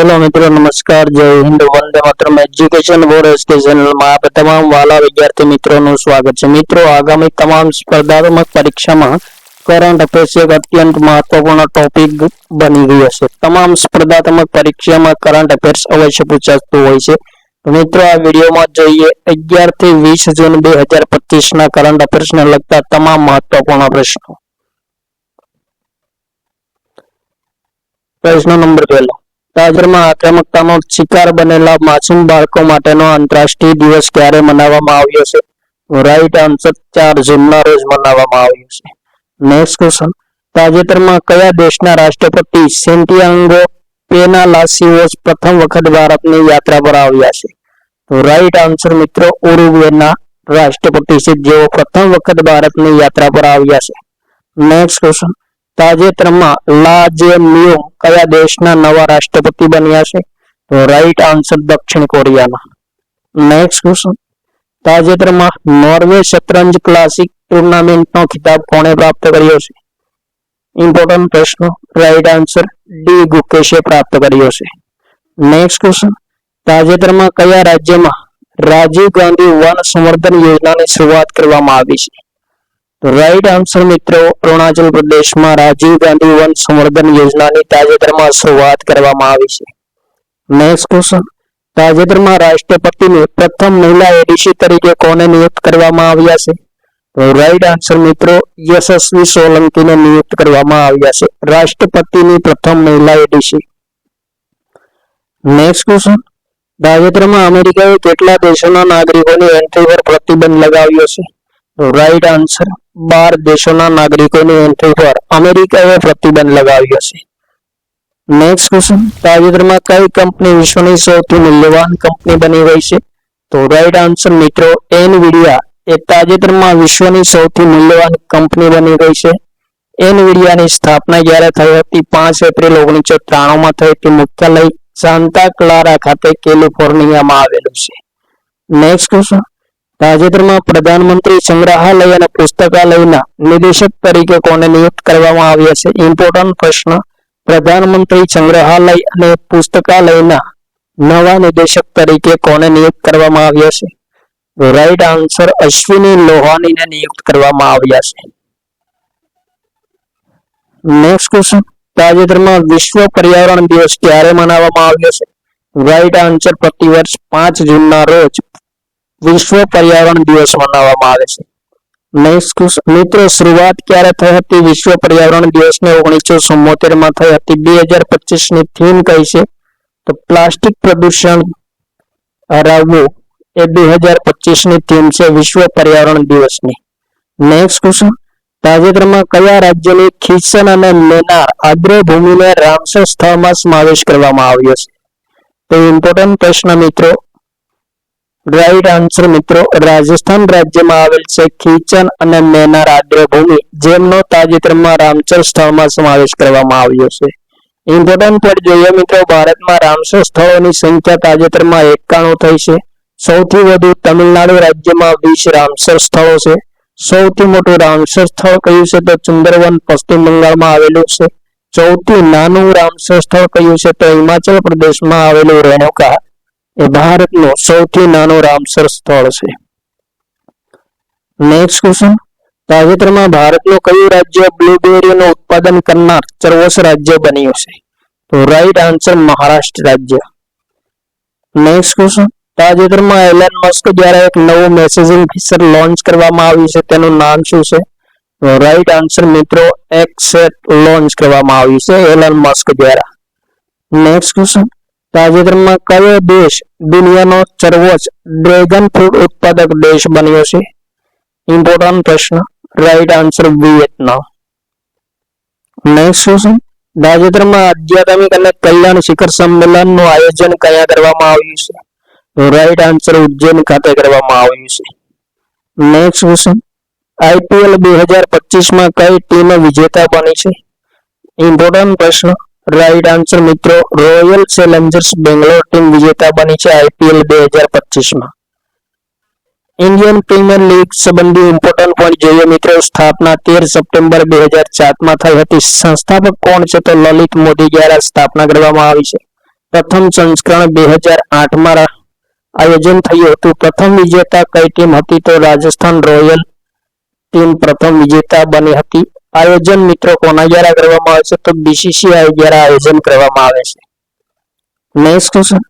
Hello मित्रों, नमस्कार, जय Hind, Vande Mataram. Education board SK channel में आप તમામ વાલા વિદ્યાર્થી મિત્રોનું સ્વાગત છે। મિત્રો, આગામી તમામ સ્પર્ધાત્મક પરીક્ષામાં કરંટ અફેર્સ એક અત્યંત મહત્વપૂર્ણ ટોપિક બની ગયો છે। તમામ સ્પર્ધાત્મક પરીક્ષામાં કરંટ અફેર્સ અવશ્ય પૂછાતું હોય છે। મિત્રો, આ વિડીયોમાં જોઈએ 11 થી 20 જૂન 2025 ના કરંટ અફેર્સને લગતા તમામ મહત્વપૂર્ણ પ્રશ્નો। પ્રશ્ન નંબર 1, તાજેતરમાં આક્રમકતાનો શિકાર બનેલા માસૂમ બાળકો માટેનો આંતરરાષ્ટ્રીય દિવસ ક્યારે મનાવવામાં આવ્યો છે? રાઈટ આન્સર 4 જૂનના રોજ મનાવવામાં આવ્યો છે। નેક્સ્ટ ક્વેશ્ચન, તાજેતરમાં કયા દેશના રાષ્ટ્રપતિ સેન્ટિયાગો પેનાલાસિયોસ પ્રથમ વખત ભારતની યાત્રા પર આવ્યા છે? તો રાઈટ આન્સર મિત્રો ઉરુગ્વેના રાષ્ટ્રપતિ છે જેઓ પ્રથમ વખત ભારતની યાત્રા પર આવ્યા છે। નેક્સ્ટ ક્વેશ્ચન, તાજેતરમાં લા જે મ્યુમ કયા દેશના નવા રાષ્ટ્રપતિ બન્યા છે? તો રાઈટ આન્સર દક્ષિણ કોરિયાના। નેક્સ્ટ ક્વેશ્ચન, તાજેતરમાં નોર્વે શતરંજ ક્લાસિક ટુર્નામેન્ટનો ખિતાબ કોણે પ્રાપ્ત કર્યો છે? ઇમ્પોર્ટન્ટ પ્રશ્ન, રાઈટ આન્સર ડી ગુકેશે પ્રાપ્ત કર્યો છે। નેક્સ્ટ ક્વેશ્ચન, તાજેતરમાં કયા રાજ્યમાં રાજીવ ગાંધી વન સંવર્ધન યોજનાની શરૂઆત કરવામાં આવી છે? તો રાઈટ આન્સર મિત્રો અરુણાચલ પ્રદેશમાં રાજીવ ગાંધી વન સંવર્ધન યોજનાની તાજેતરમાં શરૂઆત કરવામાં આવી છે। નેક્સ્ટ ક્વેશ્ચન, તાજેતરમાં રાષ્ટ્રપતિની પ્રથમ મહિલા એડીસી તરીકે કોને નિયુક્ત કરવામાં આવ્યા છે? તો રાઈટ આન્સર મિત્રો યશસ્વી સોલંકીને નિયુક્ત કરવામાં આવ્યા છે રાષ્ટ્રપતિની પ્રથમ મહિલા એડીસી। નેક્સ્ટ ક્વેશ્ચન, તાજેતરમાં અમેરિકાએ કેટલા દેશોના નાગરિકોની એન્ટ્રી પર પ્રતિબંધ લગાવ્યો છે? તો રાઈટ આન્સર 12 દેશોના નાગરિકોની એન્ટ્રી પર અમેરિકાએ પ્રતિબંધ લગાવ્યો છે। નેક્સ્ટ ક્વેશ્ચન, તાજેતરમાં કઈ કંપની વિશ્વની સૌથી મૂલ્યવાન કંપની બની ગઈ છે? તો રાઈટ આન્સર મિત્રો એનવીડિયા એ તાજેતરમાં વિશ્વની સૌથી મૂલ્યવાન કંપની બની ગઈ છે। એનવીડિયાની સ્થાપના જ્યારે થઈ હતી 5 એપ્રિલ 1993 માં થઈ હતી। મુખ્યાલય સાન્તા ક્લારા ખાતે કેલિફોર્નિયામાં આવેલું છે। નેક્સ્ટ ક્વેશ્ચન, તાજેતરમાં પ્રધાનમંત્રી સંગ્રહાલય અને પુસ્તકાલયના નિદેશક તરીકે કોને નિયુક્ત કરવામાં આવ્યા છે? ઇમ્પોર્ટન્ટ પ્રશ્ન, પ્રધાનમંત્રી સંગ્રહાલય અને પુસ્તકાલયના નવા નિદેશક તરીકે કોને નિયુક્ત કરવામાં આવ્યા છે? રાઈટ આન્સર અશ્વિની લોહાનીને નિયુક્ત કરવામાં આવ્યા છે। નેક્સ્ટ ક્વેશ્ચન, તાજેતરમાં વિશ્વ પર્યાવરણ દિવસ ક્યારે મનાવવામાં આવ્યો છે? રાઈટ આન્સર પ્રતિવર્ષ 5 જૂનના રોજ વિશ્વ પર્યાવરણ દિવસ મનાવવામાં આવે છે। નેક્સ્ટ ક્વેશ્ચન, મિત્રો શરૂઆત ક્યારે થઈ હતી વિશ્વ પર્યાવરણ દિવસને? 1974 માં થઈ હતી। 2025 ની થીમ કઈ છે? તો પ્લાસ્ટિક પ્રદૂષણ હરાવવું એ 2025 ની થીમ છે વિશ્વ પર્યાવરણ દિવસની। નેક્સ્ટ ક્વેશ્ચન, તાજેતરમાં કયા રાજ્યની ખીચન અને મેનાર આદ્રભૂમિને રામસર સ્થળમાં સમાવેશ કરવામાં આવ્યો છે? તો ઇમ્પોર્ટન્ટ પ્રશ્ન મિત્રો, રાઈટ આન્સર મિત્રો રાજસ્થાન રાજ્યમાં આવેલ છે ખીચન અને મેનાર આદ્રભૂમિ જેમનો તાજેતરમાં રામસર સ્થળમાં સમાવેશ કરવામાં આવ્યો છે। ઇમ્પોર્ટન્ટ પોઈન્ટ જોઈએ મિત્રો, ભારતમાં રામસર સ્થળોની સંખ્યા તાજેતરમાં 91 થઈ છે। સૌથી વધુ તમિલનાડુ રાજ્યમાં 20 રામસર સ્થળો છે। સૌથી મોટું રામસર સ્થળ કયું છે? તો સુંદરવન પશ્ચિમ બંગાળમાં આવેલું છે। સૌથી નાનું રામસર સ્થળ કયું છે? તો હિમાચલ પ્રદેશમાં આવેલું રેણુકા એ ભારતનું સૌથી નાનું રામસર સ્થળ છે। નેક્સ્ટ ક્વેશ્ચન, તાજેતરમાં ભારતનું કયું રાજ્ય બ્લુબેરીનું ઉત્પાદન કરનાર સર્વોચ્ચ રાજ્ય બન્યું છે? તો રાઈટ આન્સર મહારાષ્ટ્ર રાજ્ય। નેક્સ્ટ ક્વેશ્ચન, તાજેતરમાં એલન મસ્ક દ્વારા એક નવું મેસેજિંગ ફીચર લોન્ચ કરવામાં આવ્યું છે, તેનું નામ શું છે? તો રાઈટ આન્સર મિત્રો એક્સેટ લોન્ચ કરવામાં આવ્યું છે એલન મસ્ક દ્વારા। નેક્સ્ટ ક્વેશ્ચન, તાજેતરમાં કયો દેશ દુનિયાનો સર્વોચ્ચ ડ્રેગન ફ્રૂટ ઉત્પાદક દેશ બન્યો છે? ઇમ્પોર્ટન્ટ પ્રશ્ન, right answer Vietnam. Next question, તાજેતરમાં આધ્યાત્મિક અને કલ્યાણ શિખર સંમેલનનું આયોજન ક્યાં કરવામાં આવ્યું છે? તો રાઈટ આન્સર ઉજ્જૈન ખાતે કરવામાં આવ્યું છે। નેક્સ્ટ ક્વેશ્ચન, આઈપીએલ 2025 માં કઈ ટીમ વિજેતા બની છે? ઇમ્પોર્ટન્ટ પ્રશ્ન, રાઈટ આન્સર મિત્રો રોયલ ચેલેન્જર્સ બેંગ્લોર ટીમ વિજેતા બની છે આઈપીએલ 2025 માં। इंडियन प्रीमियर लीग संबंधी इम्पोर्टન્ટ पॉइंट જોઈએ મિત્રો। સ્થાપના 13 સપ્ટેમ્બર 2007 માં થઈ હતી। સંસ્થાપક કોણ છે? તો લલિત મોદી દ્વારા સ્થાપના કરવામાં આવી છે। પ્રથમ સંસ્કરણ 2008માં આયોજન થયું હતું. પ્રથમ વિજેતા કઈ ટીમ હતી? તો રાજસ્થાન રોયલ ટીમ પ્રથમ વિજેતા બની હતી. આયોજન મિત્રો કોના દ્વારા કરવામાં આવે છે? તો BCCI દ્વારા આયોજન કરવામાં આવે છે. નેક્સ્ટ ક્વેશ્ચન,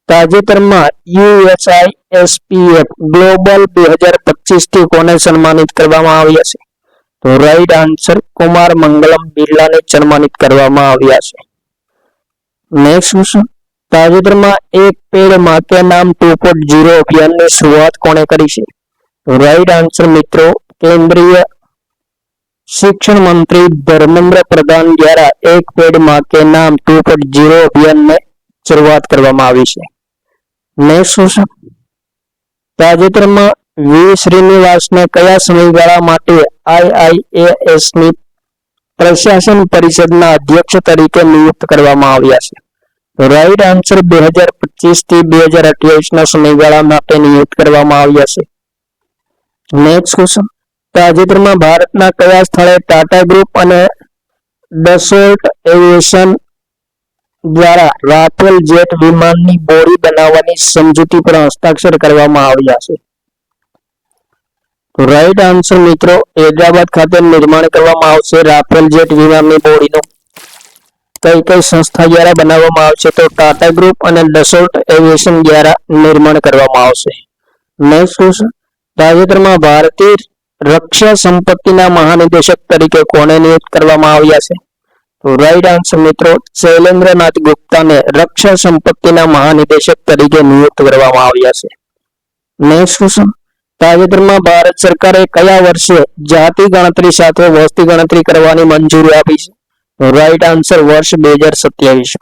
તાજેતરમાં USISPF ગ્લોબલ 2025 થી કોને સન્માનિત કરવામાં આવ્યા છે? તો રાઈટ આન્સર કુમાર મંગલમ બિરલાને સન્માનિત કરવામાં આવ્યા છે. નેક્સ્ટ ક્વેશ્ચન, તાજેતરમાં એક પેડ માં કે નામ 2.0 અભિયાનની શરૂઆત કોણે કરી છે? તો રાઈટ આન્સર મિત્રો કેન્દ્રીય શિક્ષણ મંત્રી ધર્મેન્દ્ર પ્રધાન દ્વારા એક પેડ માં કે નામ 2.0 અભિયાનને શરૂઆત કરવામાં આવી છે. નેક્સ્ટ ક્વેશ્ચન, તાજેતરમાં વી શ્રીનિવાસને કયા સમયગાળા માટે IIAS ની પ્રશાસન પરિષદના અધ્યક્ષ તરીકે નિયુક્ત કરવામાં આવ્યા છે? તો રાઈટ આન્સર 2025 થી 2028 ના સમયગાળા માટે નિયુક્ત કરવામાં આવ્યા છે. નેક્સ્ટ ક્વેશ્ચન, તાજેતરમાં ભારતના કયા સ્થળે ટાટા ગ્રુપ અને ડસોલ્ટ એવિએશન દ્વારા રાફેલ જેટ વિમાનની બોડી બનાવવાની સમજૂતી પર હસ્તાક્ષર કરવામાં આવ્યા છે? તો રાઈટ આન્સર મિત્રો હૈદરાબાદ ખાતે નિર્માણ કરવામાં આવશે રાફેલ જેટ વિમાનની બોડીનું. કઈ સંસ્થા દ્વારા બનાવવામાં આવશે? તો ટાટા ગ્રુપ અને ડસોલ્ટ એવિએશન દ્વારા નિર્માણ કરવામાં આવશે. નેક્સ્ટ ક્વેશ્ચન, તાજેતરમાં ભારતીય રક્ષા સંપત્તિના મહાનિદેશક તરીકે કોને નિયુક્ત કરવામાં આવ્યા છે? તો રાઈટ આન્સર મિત્રો શૈલેન્દ્રનાથ ગુપ્તાને રક્ષા સંપત્તિના મહાનિદેશક તરીકે નિયુક્ત કરવામાં આવ્યા છે. નેક્સ્ટ ક્વેશ્ચન, તાજેતરમાં ભારત સરકારે કયા વર્ષે જાતિ ગણતરી સાથે વસ્તી ગણતરી કરવાની મંજૂરી આપી છે? તો રાઈટ આન્સર વર્ષ 2027.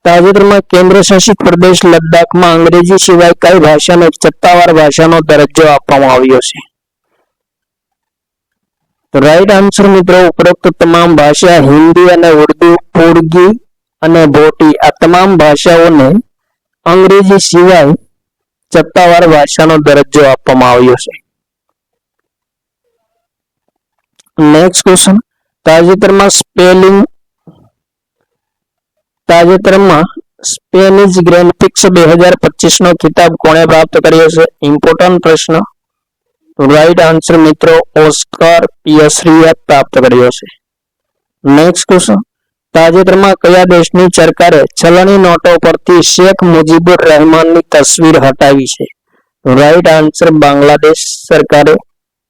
તાજેતરમાં કેન્દ્ર શાસિત પ્રદેશ લદ્દાખમાં અંગ્રેજી સિવાય કઈ ભાષાને સત્તાવાર ભાષાનો દરજ્જો આપવામાં આવ્યો છે? તો રાઈટ આન્સર મિત્રો ઉપરોક્ત તમામ ભાષા હિન્દી અને ઉર્દુ, પુર્ગી અને ભોટી આ તમામ ભાષાઓને અંગ્રેજી સિવાય સત્તાવાર ભાષાનો દરજ્જો આપવામાં આવ્યો છે. નેક્સ્ટ ક્વેશ્ચન, તાજેતરમાં સ્પેનિશ ગ્રેન્ડ પ્રિક્સ 2025 નો ખિતાબ કોણે પ્રાપ્ત કર્યો છે? ઇમ્પોર્ટન્ટ પ્રશ્ન. રાઈટ આન્સર મિત્રો ઓસ્કાર પિયર્સીએ પ્રાપ્ત કર્યો છે. નેક્સ્ટ ક્વેશ્ચન, તાજેતરમાં કયા દેશની સરકારે ચલણી નોટો પરથી શેખ મુજીબુર રહેમાનની તસવીર હટાવી છે? રાઈટ આન્સર બાંગ્લાદેશ સરકારે.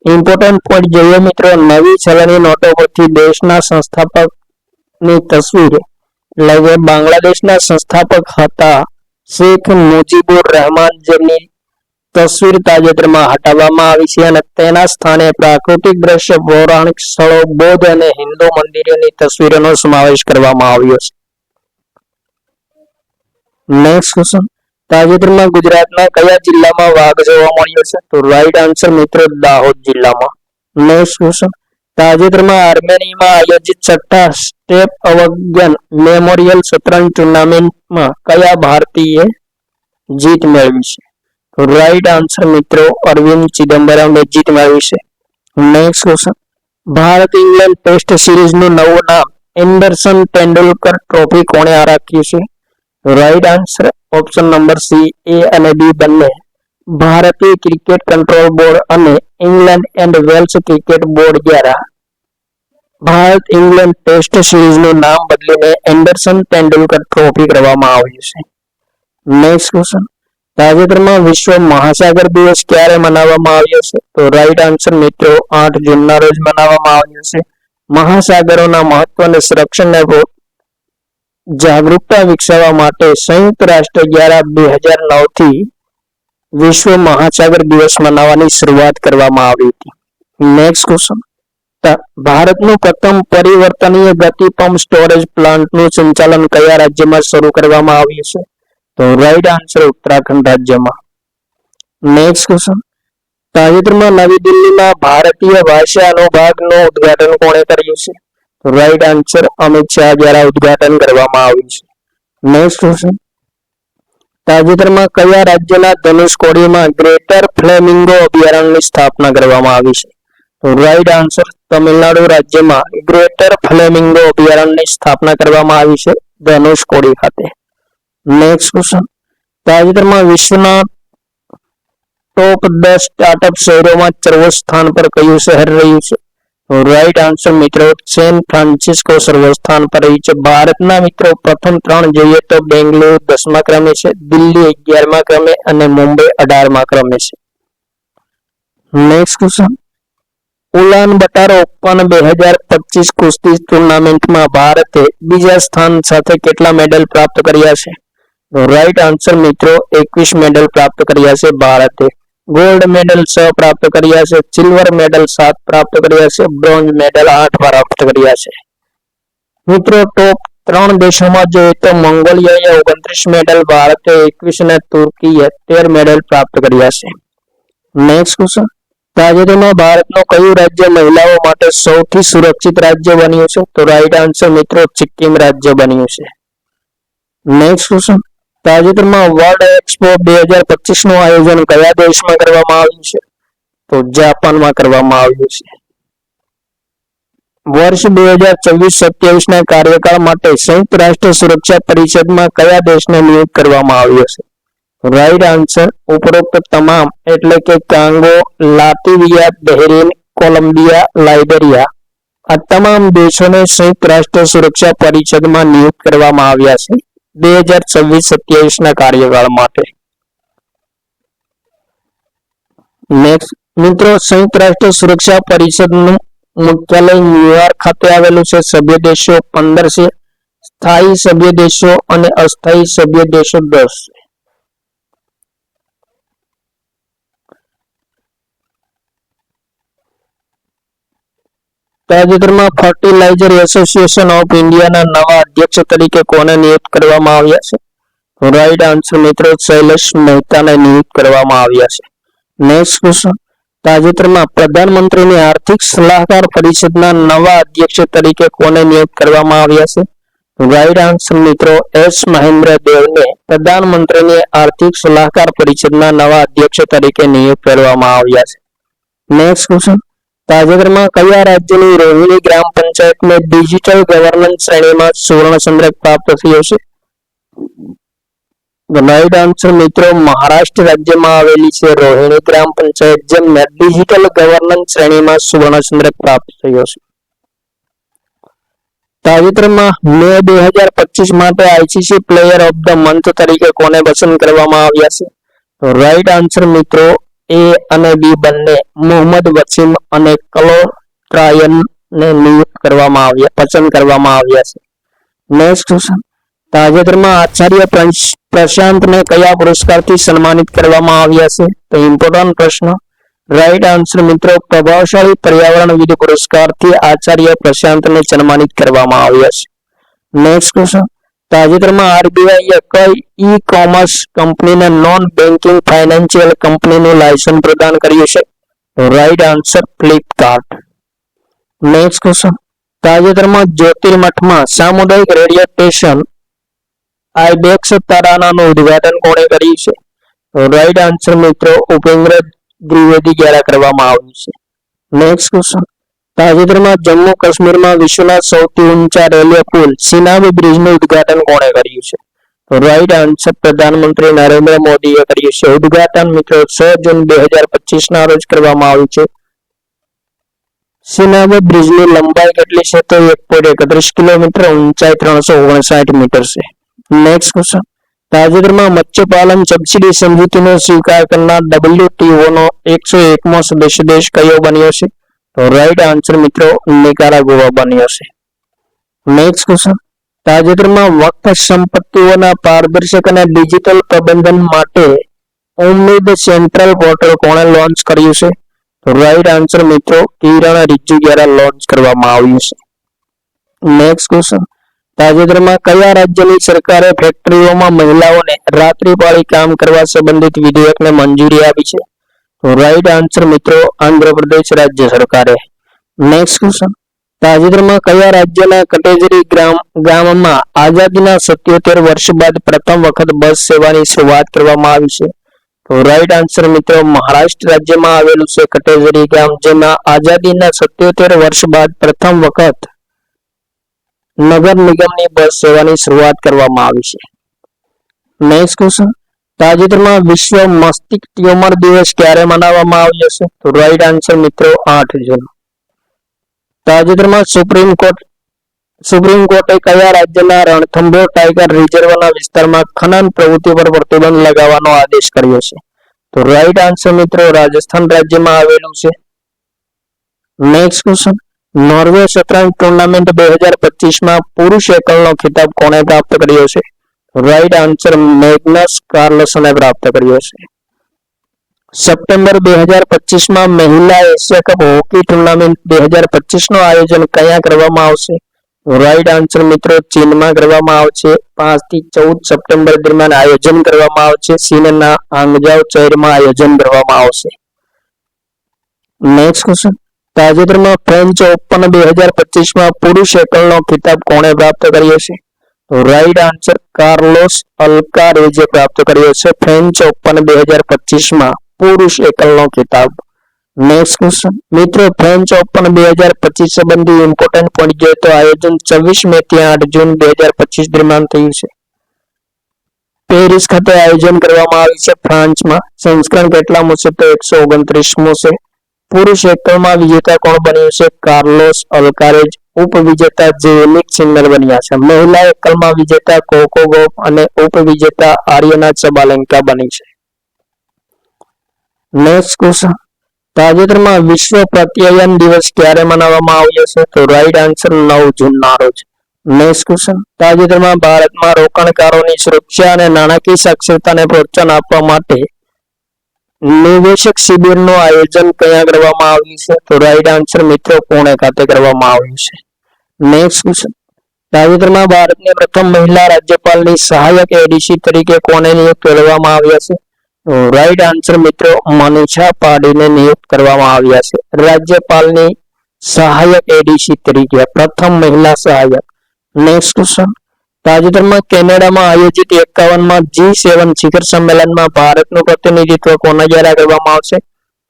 ઇમ્પોર્ટન્ટ પોઈન્ટ જોઈએ મિત્રો, નવી ચલણી નોટો પરથી દેશના સંસ્થાપકની તસવીર એટલે કે બાંગ્લાદેશના સંસ્થાપક હતા શેખ મુજીબુર રહેમાન, જેમની તસવીર તાજેતરમાં હટાવવામાં આવી છે અને તેના સ્થાને પ્રાકૃતિક દ્રશ્ય, પૌરાણિક સ્થળો, બૌદ્ધ અને હિન્દુ મંદિરોની તસવીરોનો સમાવેશ કરવામાં આવ્યો છે. નેક્સ્ટ ક્વેશ્ચન, તાજેતરમાં ગુજરાતના કયા જિલ્લામાં વાઘ જોવા મળ્યો છે? તો રાઈટ આન્સર મિત્રો દાહોદ જિલ્લામાં. નેક્સ્ટ ક્વેશ્ચન, તાજેતરમાં આર્મેનિયામાં આયોજિત 6ઠા સ્ટેપ અવગન મેમોરિયલ શતરંજ ટુર્નામેન્ટમાં કયા ભારતીય જીત મેળવી છે? તો રાઈટ આન્સર મિત્રો અરવિંદ ચિદમ્બરમે જીત મેળવી છે. Next question, Bharat England test સિરીઝનું નવું નામ એન્ડરસન તેંડુલકર ટ્રોફી કોણે રાખ્યું છે? Right answer option number C A અને બી બંને ભારતીય ક્રિકેટ કંટ્રોલ બોર્ડ અને England and Wales cricket board દ્વારા ભારત ઇંગ્લેન્ડ ટેસ્ટ સિરીઝનું નામ બદલીને એન્ડરસન તેંડુલકર ટ્રોફી કરવામાં આવ્યું છે. નેક્સ્ટ ક્વેશ્ચન, તાજેતરમાં વિશ્વ મહાસાગર દિવસ ક્યારે મનાવવામાં આવ્યો છે? તો રાઈટ આન્સર મિત્રો 8 જૂનના રોજ મનાવવામાં આવ્યો છે. મહાસાગરોના મહત્વને સંરક્ષણને જાગૃતતા વિકસાવવા માટે સંયુક્ત રાષ્ટ્ર દ્વારા 2009 થી વિશ્વ મહાસાગર દિવસ મનાવવાની શરૂઆત કરવામાં આવી હતી. નેક્સ્ટ ક્વેશ્ચન, ભારતનું પ્રથમ પરિવર્તનીય ગતિ પંપ સ્ટોરેજ પ્લાન્ટનું સંચાલન કયા રાજ્યમાં શરૂ કરવામાં આવ્યું છે? તો રાઈટ આન્સર ઉત્તરાખંડ રાજ્યમાં. નેક્સ્ટ ક્વેશ્ચન, તાજેતરમાં નવી દિલ્હીમાં ભારતીય ભાષા અનુભાગનું ઉદ્ઘાટન કોણે કર્યું છે? તો રાઈટ આન્સર અમિત શાહ દ્વારા ઉદ્ઘાટન કરવામાં આવ્યું છે. નેક્સ્ટ ક્વેશ્ચન, તાજેતરમાં કયા રાજ્યના ધનુષકોડીમાં ગ્રેટર ફ્લેમિંગો અભયારણ્યની સ્થાપના કરવામાં આવી છે? તો રાઈટ આન્સર તમિલનાડુ રાજ્યમાં ગ્રેટર ફ્લેમિંગો અભયારણ્યની સ્થાપના કરવામાં આવી છે ધનુષકોડી ખાતે. નેક્સ્ટ ક્વેશ્ચન, તાજેતરમાં વિશ્વના ટોપ 10 સ્ટાર્ટઅપ શહેરોમાં 40 સ્થાન પર કયું શહેર રહ્યું છે? રાઈટ આન્સર મિત્રો સેન ફ્રાન્સિસ્કો સર્વસ્થાન પર રહ્યું છે. ભારતના મિત્રો પ્રથમ 3 જોઈએ તો બેંગ્લોર 10મા ક્રમે છે, દિલ્હી 11મા ક્રમે અને મુંબઈ 18મા ક્રમે છે. નેક્સ્ટ ક્વેશ્ચન, ઉલાન બટાર ઓપન 2025 કુસ્તી ટુર્નામેન્ટમાં ભારતે બીજા સ્થાન સાથે કેટલા મેડલ પ્રાપ્ત કર્યા છે? રાઈટ આન્સર મિત્રો 21 મેડલ પ્રાપ્ત કર્યા છે ભારતે. ગોલ્ડ મેડલ 6 પ્રાપ્ત કર્યા છે, સિલ્વર મેડલ 7 પ્રાપ્ત કર્યા છે, બ્રોન્ઝ મેડલ 8 પ્રાપ્ત કર્યા છે. મિત્રો ટોપ 3 દેશોમાં જોઈએ તો મંગોલિયાએ 29 મેડલ, ભારતે 21 અને તુર્કીએ 13 મેડલ પ્રાપ્ત કર્યા છે. નેક્સ્ટ ક્વેશ્ચન, તાજેતરમાં ભારતનું કયું રાજ્ય મહિલાઓ માટે સૌથી સુરક્ષિત રાજ્ય બન્યું છે? તો રાઈટ આન્સર મિત્રો સિક્કિમ રાજ્ય બન્યું છે. નેક્સ્ટ ક્વેશ્ચન, તાજેતરમાં વર્લ્ડ એક્સપો 2025 નું આયોજન કયા દેશમાં કરવામાં આવ્યું છે? તો જાપાનમાં કરવામાં આવ્યું છે. વર્ષ 2024-27 ના કાર્યકાળ માટે સંયુક્ત રાષ્ટ્ર સુરક્ષા પરિષદમાં કયા દેશને નિયુક્ત કરવામાં આવ્યો છે? રાઈટ આન્સર ઉપરોક્ત તમામ એટલે કે Congo, Latvia, Bahrain, Columbia, Liberia આ તમામ દેશોને સંયુક્ત રાષ્ટ્ર સુરક્ષા પરિષદમાં નિયુક્ત કરવામાં આવ્યા છે 2026-27 ના કાર્યકાળ માટે. નેક્સ્ટ મિત્રો, સંયુક્ત રાષ્ટ્ર સુરક્ષા પરિષદનું મુખ્યાલય ન્યુયોર્ક ખાતે આવેલું છે. સભ્ય દેશો 15 છે, સ્થાયી સભ્ય દેશો અને અસ્થાયી સભ્ય દેશો 10 છે. તાજેતરમાં ફર્ટિલાઇઝર એસોસિએશન ઓફ ઇન્ડિયાના નવા અધ્યક્ષ તરીકે કોને નિયુક્ત કરવામાં આવ્યા છે? રાઈટ આન્સર મિત્રો શૈલેષ મહેતાને નિયુક્ત કરવામાં આવ્યા છે. નેક્સ્ટ ક્વેશ્ચન, તાજેતરમાં પ્રધાનમંત્રીની આર્થિક સલાહકાર પરિષદના નવા અધ્યક્ષ તરીકે કોને નિયુક્ત કરવામાં આવ્યા છે? રાઈટ આન્સર મિત્રો એસ મહેન્દ્ર દેવને પ્રધાનમંત્રીની આર્થિક સલાહકાર પરિષદના નવા અધ્યક્ષ તરીકે નિયુક્ત કરવામાં આવ્યા છે. નેક્સ્ટ ક્વેશ્ચન, તાજેતરમાં કયા રાજ્યની રોહિણી ગ્રામ પંચાયતને ડિજિટલ ગવર્નન્સ શ્રેણીમાં સુવર્ણ ચંદ્રક પ્રાપ્ત થયો છે? રાઈટ આન્સર મિત્રો મહારાષ્ટ્ર રાજ્યમાં આવેલી છે રોહિણી ગ્રામ પંચાયત, જેમને ડિજિટલ ગવર્નન્સ શ્રેણીમાં સુવર્ણ ચંદ્રક પ્રાપ્ત થયો છે. તાજેતરમાં મે 2025 માટે ICC player of the month તરીકે કોને પસંદ કરવામાં આવ્યા છે? રાઈટ આન્સર મિત્રો એ અને બી બંને મોહમ્મદ વસીમ અને કલોટ્રાયનને નિયુક્ત કરવામાં આવ્યા પસંદ કરવામાં આવ્યા છે. નેક્સ્ટ ક્વેશ્ચન, તાજેતરમાં આચાર્ય પ્રશાંતને કયા પુરસ્કારથી સન્માનિત કરવામાં આવ્યા છે? તો ઇમ્પોર્ટન્ટ પ્રશ્ન. રાઈટ આન્સર મિત્રો પ્રભાવશાળી પર્યાવરણવિદ પુરસ્કારથી આચાર્ય પ્રશાંતને સન્માનિત કરવામાં આવ્યા છે. નેક્સ્ટ ક્વેશ્ચન, તાજેતરમાં આરબીઆઈએ કઈ ઈ કોમર્સ કંપનીને નોન બેન્કિંગ ફાઇનાન્શિયલ કંપનીનું લાયસન્સ પ્રદાન કર્યું છે? Right answer Flipkart. Next question, તાજેતરમાં જ્યોતિર્મઠમાં સામુદાયિક રેડિયો સ્ટેશન આઈબેક્સ તારાનાનું ઉદ્ઘાટન કોણે કર્યું છે? રાઈટ આન્સર મિત્રો ઉપેન્દ્ર દ્વિવેદી દ્વારા કરવામાં આવ્યું છે. નેક્સ્ટ ક્વેશ્ચન, તાજેતરમાં જમ્મુ કાશ્મીરમાં વિશ્વના સૌથી ઊંચા રેલવે પુલ સિનાબી બ્રિજનું ઉદ્ઘાટન કોણે કર્યું છે? રાઈટ આન્સર પ્રધાનમંત્રી નરેન્દ્ર મોદીએ કર્યું છે. ઉદ્ઘાટન મિત્રો 6 જૂન 2025 ના રોજ કરવામાં આવ્યું છે. સિનાબી બ્રિજની લંબાઈ કેટલી છે? તો 1.31 કિલોમીટર, ઊંચાઈ 359 મીટર છે. નેક્સ્ટ ક્વેશ્ચન, તાજેતરમાં મત્સ્યપાલન સબસિડી સમજૂતીનો સ્વીકાર કરનાર WTOનો 101મો સદસ્ય દેશ કયો બન્યો છે? તો રાઈટ આન્સર મિત્રો નિકારાગુઆ બન્યો છે. નેક્સ્ટ ક્વેશ્ચન, તાજેતરમાં વક્ફ સંપત્તિઓના પારદર્શક અને ડિજિટલ પ્રબંધન માટે ઉમ્મીદ સેન્ટ્રલ પોર્ટલ કોણે લોન્ચ કર્યું છે? તો રાઈટ આન્સર મિત્રો કિરણ રિજ્જુ દ્વારા લોન્ચ કરવામાં આવ્યું છે. નેક્સ્ટ ક્વેશ્ચન, તાજેતરમાં કયા રાજ્યની સરકારે ફેક્ટરીઓમાં મહિલાઓને રાત્રિપાળી કામ કરવા સંબંધિત વિધેયકને મંજૂરી આપી છે? તો રાઈટ આન્સર મિત્રો આંધ્રપ્રદેશ રાજ્ય સરકારે. નેક્સ્ટ ક્વેશ્ચન, તાજેતરમાં કયા રાજ્યના કટેજરી ગામમાં આઝાદીના 77 વર્ષ બાદ પ્રથમ વખત બસ સેવાની શરૂઆત કરવામાં આવી છે? તો રાઈટ આન્સર મિત્રો મહારાષ્ટ્ર રાજ્યમાં આવેલું છે કટેજરી ગામ, જેમાં આઝાદીના 77 વર્ષ બાદ પ્રથમ વખત નગર નિગમની બસ સેવાની શરૂઆત કરવામાં આવી છે. નેક્સ્ટ ક્વેશ્ચન, તાજેતરમાં વિશ્વ મસ્તિષ્ક ટ્યુમર દિવસ ક્યારે મનાવવામાં આવ્યો છે? તો રાઈટ આન્સર મિત્રો 8 જૂન. તાજેતરમાં સુપ્રીમ કોર્ટે કયા રાજ્યના રણથંભોર ટાઈગર રિઝર્વના વિસ્તારમાં ખનન પ્રવૃત્તિ પર પ્રતિબંધ લગાવવાનો આદેશ કર્યો છે? તો રાઈટ આન્સર મિત્રો રાજસ્થાન રાજ્યમાં આવેલું છે. નેક્સ્ટ ક્વેશ્ચન, નોર્વે શતરંજ ટુર્નામેન્ટ 2025માં પુરુષ એકલનો ખિતાબ કોણે પ્રાપ્ત કર્યો છે? રાઈટ આન્સર મેગ્નસ કાર્લસને પ્રાપ્ત કર્યો છે. સપ્ટેમ્બર 2025માં મહિલા એશિયા કપ હોકી ટુર્નામેન્ટ 2025 નું આયોજન ક્યાં કરવામાં આવશે? રાઈટ આન્સર મિત્રો ચીનમાં કરવામાં આવશે. 5 થી 14 સપ્ટેમ્બર દરમિયાન આયોજન કરવામાં આવશે. ચીનના હાંગઝાઉ શહેરમાં આયોજન કરવામાં આવશે. નેક્સ્ટ ક્વેશ્ચન, તાજેતરમાં ફ્રેન્ચ ઓપન 2025માં પુરુષ એકલનો ખિતાબ કોણે પ્રાપ્ત કર્યો છે? રાઈટ આન્સર કાર્લોસ અલ્કારેઝે પ્રાપ્ત કર્યો છે ફ્રેન્ચ ઓપન 2025માં પુરુષ એકલનો ખિતાબ. નેક્સ્ટ ક્વેશ્ચન, મિત્રો ફ્રેન્ચ ઓપન 2025 સંબંધી ઇમ્પોર્ટન્ટ પોઈન્ટ જોઈએ તો આયોજન 24 મે થી 8 જૂન 2025 દરમિયાન થયું છે. પેરિસ ખાતે આયોજન કરવામાં આવ્યું છે ફ્રાન્સમાં. સંસ્કરણ કેટલામું છે? તો 129મું છે. પુરુષ એકલમાં વિજેતા કોણ બન્યું છે? કાર્લોસ અલ્કારેઝ. ઉપવિજેતા જેનિક સિન્નર બન્યા છે. મહિલા એકલમાં વિજેતા કોકો ગોફ અને ઉપવિજેતા આર્યના સબાલેન્કા બની છે. નેક્સ્ટ ક્વેશ્ચન, તાજેતરમાં વિશ્વ પ્રત્યાયન દિવસ ક્યારે મનાવવામાં આવ્યો છે? તો રાઈટ આન્સર 9 જૂનના રોજ. નેક્સ્ટ ક્વેશ્ચન, તાજેતરમાં ભારતમાં રોકાણકારોની સુરક્ષા અને નાણાકીય સાક્ષરતાને પ્રોત્સાહન આપવા માટે નિવેશક શિબિરનું આયોજન ક્યાં કરવામાં આવ્યું છે? તો રાઈટ આન્સર મિત્રો પુણે ખાતે કરવામાં આવ્યું છે. નેક્સ્ટ ક્વેશ્ચન, તાજેતરમાં ભારતની પ્રથમ મહિલા રાજ્યપાલની સહાયક એડીસી તરીકે કોને નિયુક્ત કરવામાં આવ્યા છે? રાઈટ આન્સર મિત્રો મનીષા પાડીને નિયુક્ત કરવામાં આવ્યા છે રાજ્યપાલની સહાયક એડીસી તરીકે, પ્રથમ મહિલા સહાયક. નેક્સ્ટ ક્વેશ્ચન, તાજેતરમાં કેનેડામાં આયોજિત 51માં G7 શિખર સંમેલનમાં ભારતનું પ્રતિનિધિત્વ કોના દ્વારા કરવામાં આવશે?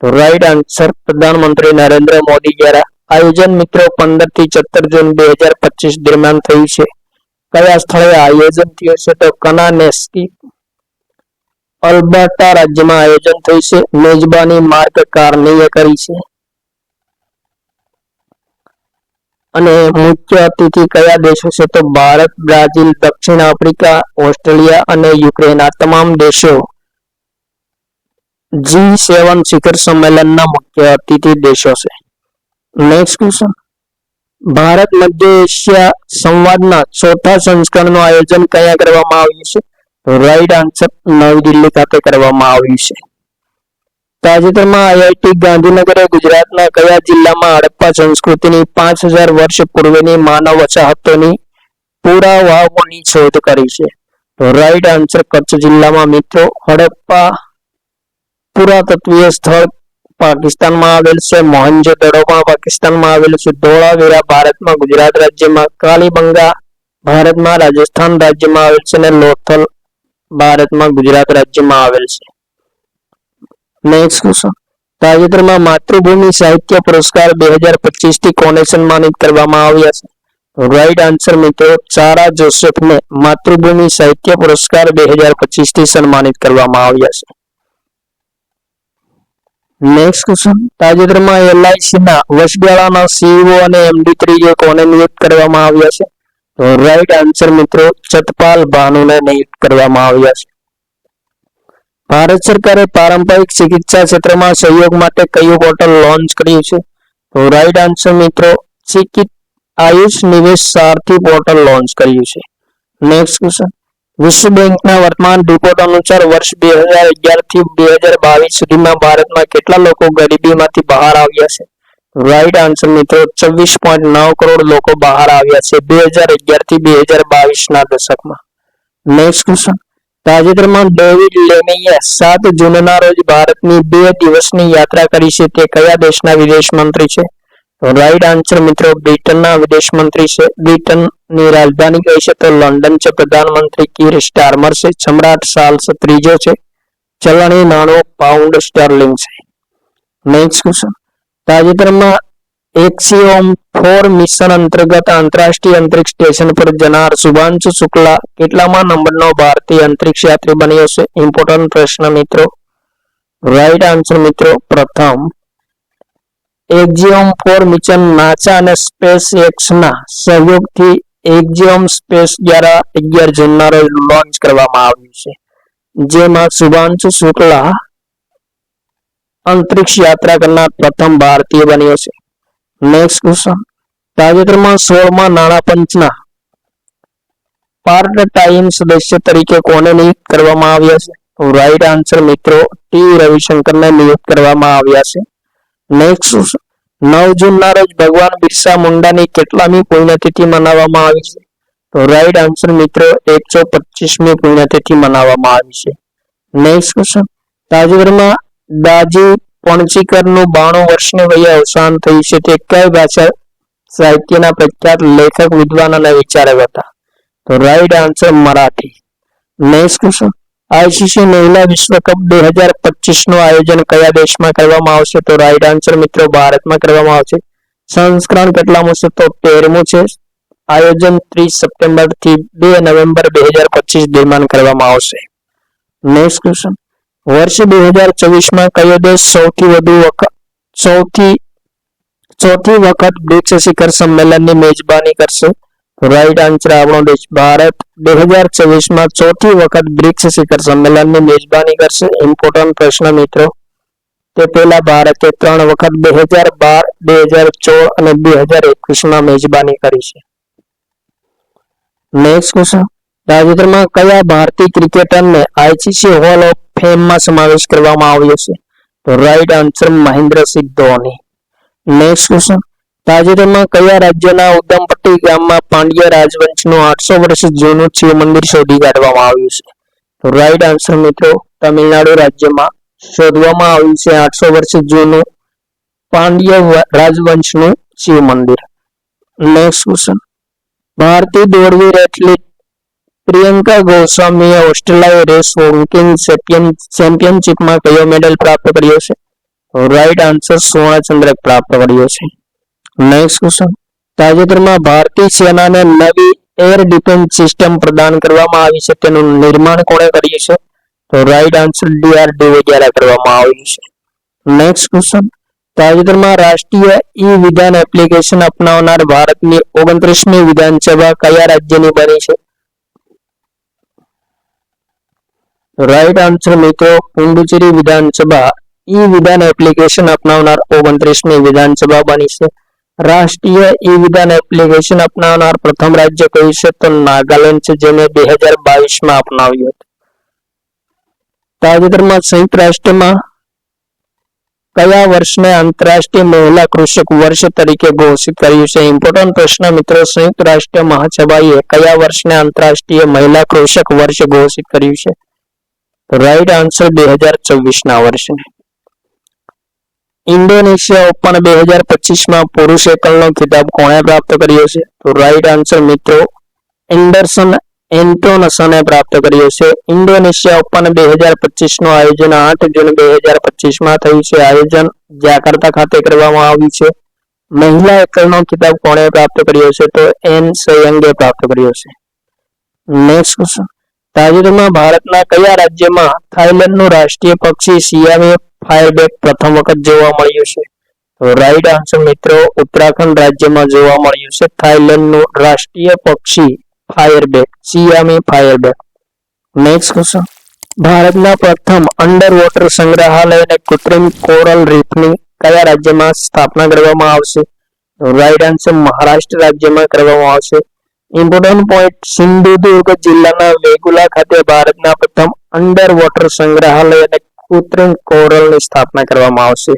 તો રાઈટ આન્સર પ્રધાનમંત્રી નરેન્દ્ર મોદી દ્વારા. આયોજન મિત્રો 15 થી 17 જૂન 2025 દરમિયાન થયું છે. કયા સ્થળે આયોજન થયું છે? તો કનાનેસ્કી અલ્બર્ટા રાજ્યમાં આયોજન થયું છે. મેજબાની માર્ક કાર્નીએ કરી છે. અને મુખ્ય અતિથિ કયા દેશો છે? તો ભારત, બ્રાઝિલ, દક્ષિણ આફ્રિકા, ઓસ્ટ્રેલિયા અને યુક્રેન. આ તમામ દેશો G7 શિખર સંમેલનના મુખ્ય અતિથિ દેશો છે. નેક્સ્ટ ક્વેશ્ચન, ભારત મધ્ય એશિયા સંવાદના ચોથા સંસ્કરણનું આયોજન ક્યાં કરવામાં આવ્યું છે? રાઈટ આન્સર નવી દિલ્હી ખાતે કરવામાં આવ્યું છે. તાજેતરમાં આઈઆઈટી ગાંધીનગરે ગુજરાતના કયા જિલ્લામાં હડપ્પા સંસ્કૃતિની 5000 વર્ષ પૂર્વેની માનવ વસાહતોની પુરાવાઓની શોધ કરી છે? તો રાઈટ આન્સર કચ્છ જિલ્લામાં મિત્રો હડપ્પા પુરાતત્વીય સ્થળ પાકિસ્તાનમાં આવેલ છે. મોહેન્જો-દડોમાં પાકિસ્તાનમાં આવેલ છે. ધોળાવીરા ભારતમાં ગુજરાત રાજ્યમાં, કાલીબંગા ભારતમાં રાજસ્થાન રાજ્યમાં આવેલ છે અને લોથલ ભારતમાં ગુજરાત રાજ્યમાં આવેલ છે. નેક્સ્ટ ક્વેશ્ચન, તાજેતરમાં માતૃભૂમિ સાહિત્ય પુરસ્કાર 2025 થી કોને સન્માનિત કરવામાં આવ્યા છે? રાઈટ આન્સર મિત્રો સારા જોસેફને માતૃભૂમિ સાહિત્ય પુરસ્કાર 2025 થી સન્માનિત કરવામાં આવ્યા છે. નેક્સ્ટ ક્વેશ્ચન, તાજેતરમાં એલઆઈસીના વચગાળાના સીઈઓ અને એમડી તરીકે કોને નિયુક્ત કરવામાં આવ્યા છે? તો રાઈટ આન્સર મિત્રો ચતપાલ ભાનુને નિયુક્ત કરવામાં આવ્યા છે. ભારત સરકારે પારંપરિક ચિકિત્સા ક્ષેત્રમાં સહયોગ માટે કયું પોર્ટલ લોન્ચ કર્યું છે? તો રાઈટ આન્સર મિત્રો આયુષ નિવેશ સારથી પોર્ટલ લોન્ચ કર્યું છે. નેક્સ્ટ ક્વેશ્ચન, વિશ્વ બેંકના વર્તમાન રિપોર્ટ અનુસાર વર્ષ 2011 થી 2022 સુધીમાં ભારતમાં કેટલા લોકો ગરીબીમાંથી બહાર આવ્યા છે? રાઈટ આન્સર મિત્રો 24.9 કરોડ લોકો બહાર આવ્યા છે 2011 થી 2022 ના દશકમાં. નેક્સ્ટ ક્વેશ્ચન, તાજેતરમાં ડેવિડ લેમીએ 7 જૂનના રોજ ભારતની 2 દિવસની યાત્રા કરી છે. તે કયા દેશના વિદેશ મંત્રી છે? તો રાઈટ આન્સર મિત્રો બ્રિટનના વિદેશ મંત્રી છે. બ્રિટનની રાજધાની કઈ છે? તો લંડન છે. પ્રધાનમંત્રી કીર સ્ટારમર છે. સમ્રાટ ચાર્લ્સ ત્રીજો છે. ચલણી નાણું પાઉન્ડ સ્ટર્લિંગ છે. નેક્સ્ટ ક્વેશ્ચન, તાજેતરમાં એક્સિયોમ-4 મિશન અંતર્ગત આંતરરાષ્ટ્રીય અંતરિક્ષ સ્ટેશન પર જનાર શુભાંશુ શુક્લા કેટલામા નંબરનો ભારતીય અંતરિક્ષ યાત્રી બન્યો છે? ઇમ્પોર્ટન્ટ પ્રશ્ન મિત્રો. રાઈટ આન્સર મિત્રો પ્રથમ. એક્સિયોમ-4 મિશન નાસા અને સ્પેસએક્સના સહયોગથી એક્સિયોમ સ્પેસ દ્વારા 11 જૂનના રોજ લોન્ચ કરવામાં આવ્યું છે, જેમાં શુભાંશુ શુક્લા અંતરિક્ષ યાત્રા કરનાર પ્રથમ ભારતીય બન્યો છે. Next question. તાજેતરમાં 16મા નાણાં પંચના પાર્ટ ટાઈમ સદસ્ય તરીકે કોને નિયુક્ત કરવામાં આવ્યા છે? રાઈટ આન્સર મિત્રો ટી રવિશંકરને નિયુક્ત કરવામાં આવ્યા છે. Next question. 9 જૂનના રોજ ભગવાન બિરસા મુંડાની કેટલામી પુણ્યતિથિ મનાવવામાં આવી છે? તો રાઈટ આન્સર મિત્રો 125મી પુણ્યતિથિ મનાવવામાં આવી છે. Next question. તાજેતરમાં દાજી પણચીકરનું 92 વર્ષની વયે અવસાન થયું છે. તે કઈ ભાષા સાહિત્યના પ્રખ્યાત લેખક, વિદ્વાન અને વિચારક હતા? તો right answer Marathi. Next question. ICC મહિલા વિશ્વ કપ 2025 નું આયોજન કયા દેશમાં કરવામાં આવશે? તો રાઈટ આન્સર મિત્રો ભારતમાં કરવામાં આવશે. સંસ્કરણ કેટલામું છે? તો 13મું છે. આયોજન 30 સપ્ટેમ્બર થી 2 નવેમ્બર 2025 દરમિયાન કરવામાં આવશે. Next question. વર્ષ 2024માં કયો દેશ ચોથી વખત બ્રિક્સ શિખર સંમેલનની મેજબાની કરશે? રાઈટ આન્સર આપણો દેશ ભારત 2024માં ચોથી વખત બ્રિક્સ શિખર સંમેલનની મેજબાની કરશે. ઇમ્પોર્ટન્ટ પ્રશ્ન મિત્રો. તે પહેલા ભારતે 3 વખત 2012, 2014 અને 2021માં મેજબાની કરી છે. Next question. તાજેતરમાં કયા ભારતીય ક્રિકેટરને આઈસીસી હોલ ઓફ ફેમમાં સમાવેશ કરવામાં આવ્યો છે? તો right answer Mahendra Singh Dhoni. Next question. તાજેતરમાં કયા રાજ્યના ઉદમપટ્ટી ગામમાં પાંડ્ય રાજવંશનું 800 વર્ષ જૂનું શિવ મંદિર શોધી કાઢવામાં આવ્યું છે? તો રાઈટ આન્સર મિત્રો તમિલનાડુ રાજ્યમાં શોધવામાં આવ્યું છે 800 વર્ષ જૂનું પાંડ્ય રાજવંશનું શિવ મંદિર. Next question. ભારતીય દોડવીર એથ્લીટ પ્રિયંકા ગોસ્વામીએ ઓસ્ટ્રેલિયા રેસ વોકિંગ ચેમ્પિયનશિપમાં કયો મેડલ પ્રાપ્ત કર્યો છે? રાઈટ આન્સર સુવર્ણ ચંદ્રક પ્રાપ્ત કર્યો છે. Next question. તાજેતરમાં ભારતીય સેનાને નવી એર ડિફેન્સ સિસ્ટમ પ્રદાન કરવામાં આવી છે. તેનું નિર્માણ કોણે કર્યું છે? તો રાઈટ આન્સર ડીઆરડીઓ દ્વારા કરવામાં આવ્યું છે. Next question. તાજેતરમાં રાષ્ટ્રીય ઈ વિધાન એપ્લિકેશન અપનાવનાર ભારતની 29મી વિધાનસભા કયા રાજ્યની બની છે? રાઈટ આન્સર મિત્રો પુડુચેરી વિધાનસભા ઈ વિધાન એપ્લિકેશન અપનાવનાર 29મી વિધાનસભા બની છે. રાષ્ટ્રીય ઈ વિધાન એપ્લિકેશન અપનાવનાર પ્રથમ રાજ્ય કયું છે? તો નાગાલેન્ડ છે, જેને 2022માં અપનાવ્યું હતું. તાજેતરમાં સંયુક્ત રાષ્ટ્રમાં કયા વર્ષને આંતરરાષ્ટ્રીય મહિલા કૃષક વર્ષ તરીકે ઘોષિત કર્યું છે? ઇમ્પોર્ટન્ટ પ્રશ્ન મિત્રો. સંયુક્ત રાષ્ટ્ર મહાસભાએ કયા વર્ષને આંતરરાષ્ટ્રીય મહિલા કૃષક વર્ષ ઘોષિત કર્યું છે? રાઈટ આન્સર 2024ના વર્ષને. ઇન્ડોનેશિયા ઓપન 2025માં પુરુષ એકલનો ખિતાબ કોણે પ્રાપ્ત કર્યો છે? તો રાઈટ આન્સર મિત્રો એન્ડરસન એન્ટોનસને પ્રાપ્ત કર્યો છે. ઇન્ડોનેશિયા ઓપન 2025 નું આયોજન 8 જૂન 2025માં થયું છે. આયોજન જાકાર્તા ખાતે કરવામાં આવ્યું છે. મહિલા એકલનો ખિતાબ કોણે પ્રાપ્ત કર્યો છે? તો એન સયંગે પ્રાપ્ત કર્યો છે. Next question. તાજેતરમાં ભારતના કયા રાજ્યમાં થાઈલેન્ડનું રાષ્ટ્રીય પક્ષી સિયામી ફાયરબેક પ્રથમ વખત જોવા મળ્યું છે? તો રાઈટ આન્સર મિત્રો ઉત્તરાખંડ રાજ્યમાં જોવા મળ્યું છે થાઈલેન્ડનું રાષ્ટ્રીય પક્ષી ફાયરબેક, સિયામી ફાયરબેક. Next question. ભારતના પ્રથમ અંડર વોટર સંગ્રહાલય અને કૃત્રિમ કોરલ રીફની કયા રાજ્યમાં સ્થાપના કરવામાં આવશે? તો રાઈટ આન્સર મહારાષ્ટ્ર રાજ્યમાં કરવામાં આવશે. Important point. સિંધુદુર્ગ જિલ્લાના વેગુલા ખાતે ભારતના પ્રથમ અંડર વોટર સંગ્રહાલય અને કૃત્રિમ કોરલની સ્થાપના કરવામાં આવશે.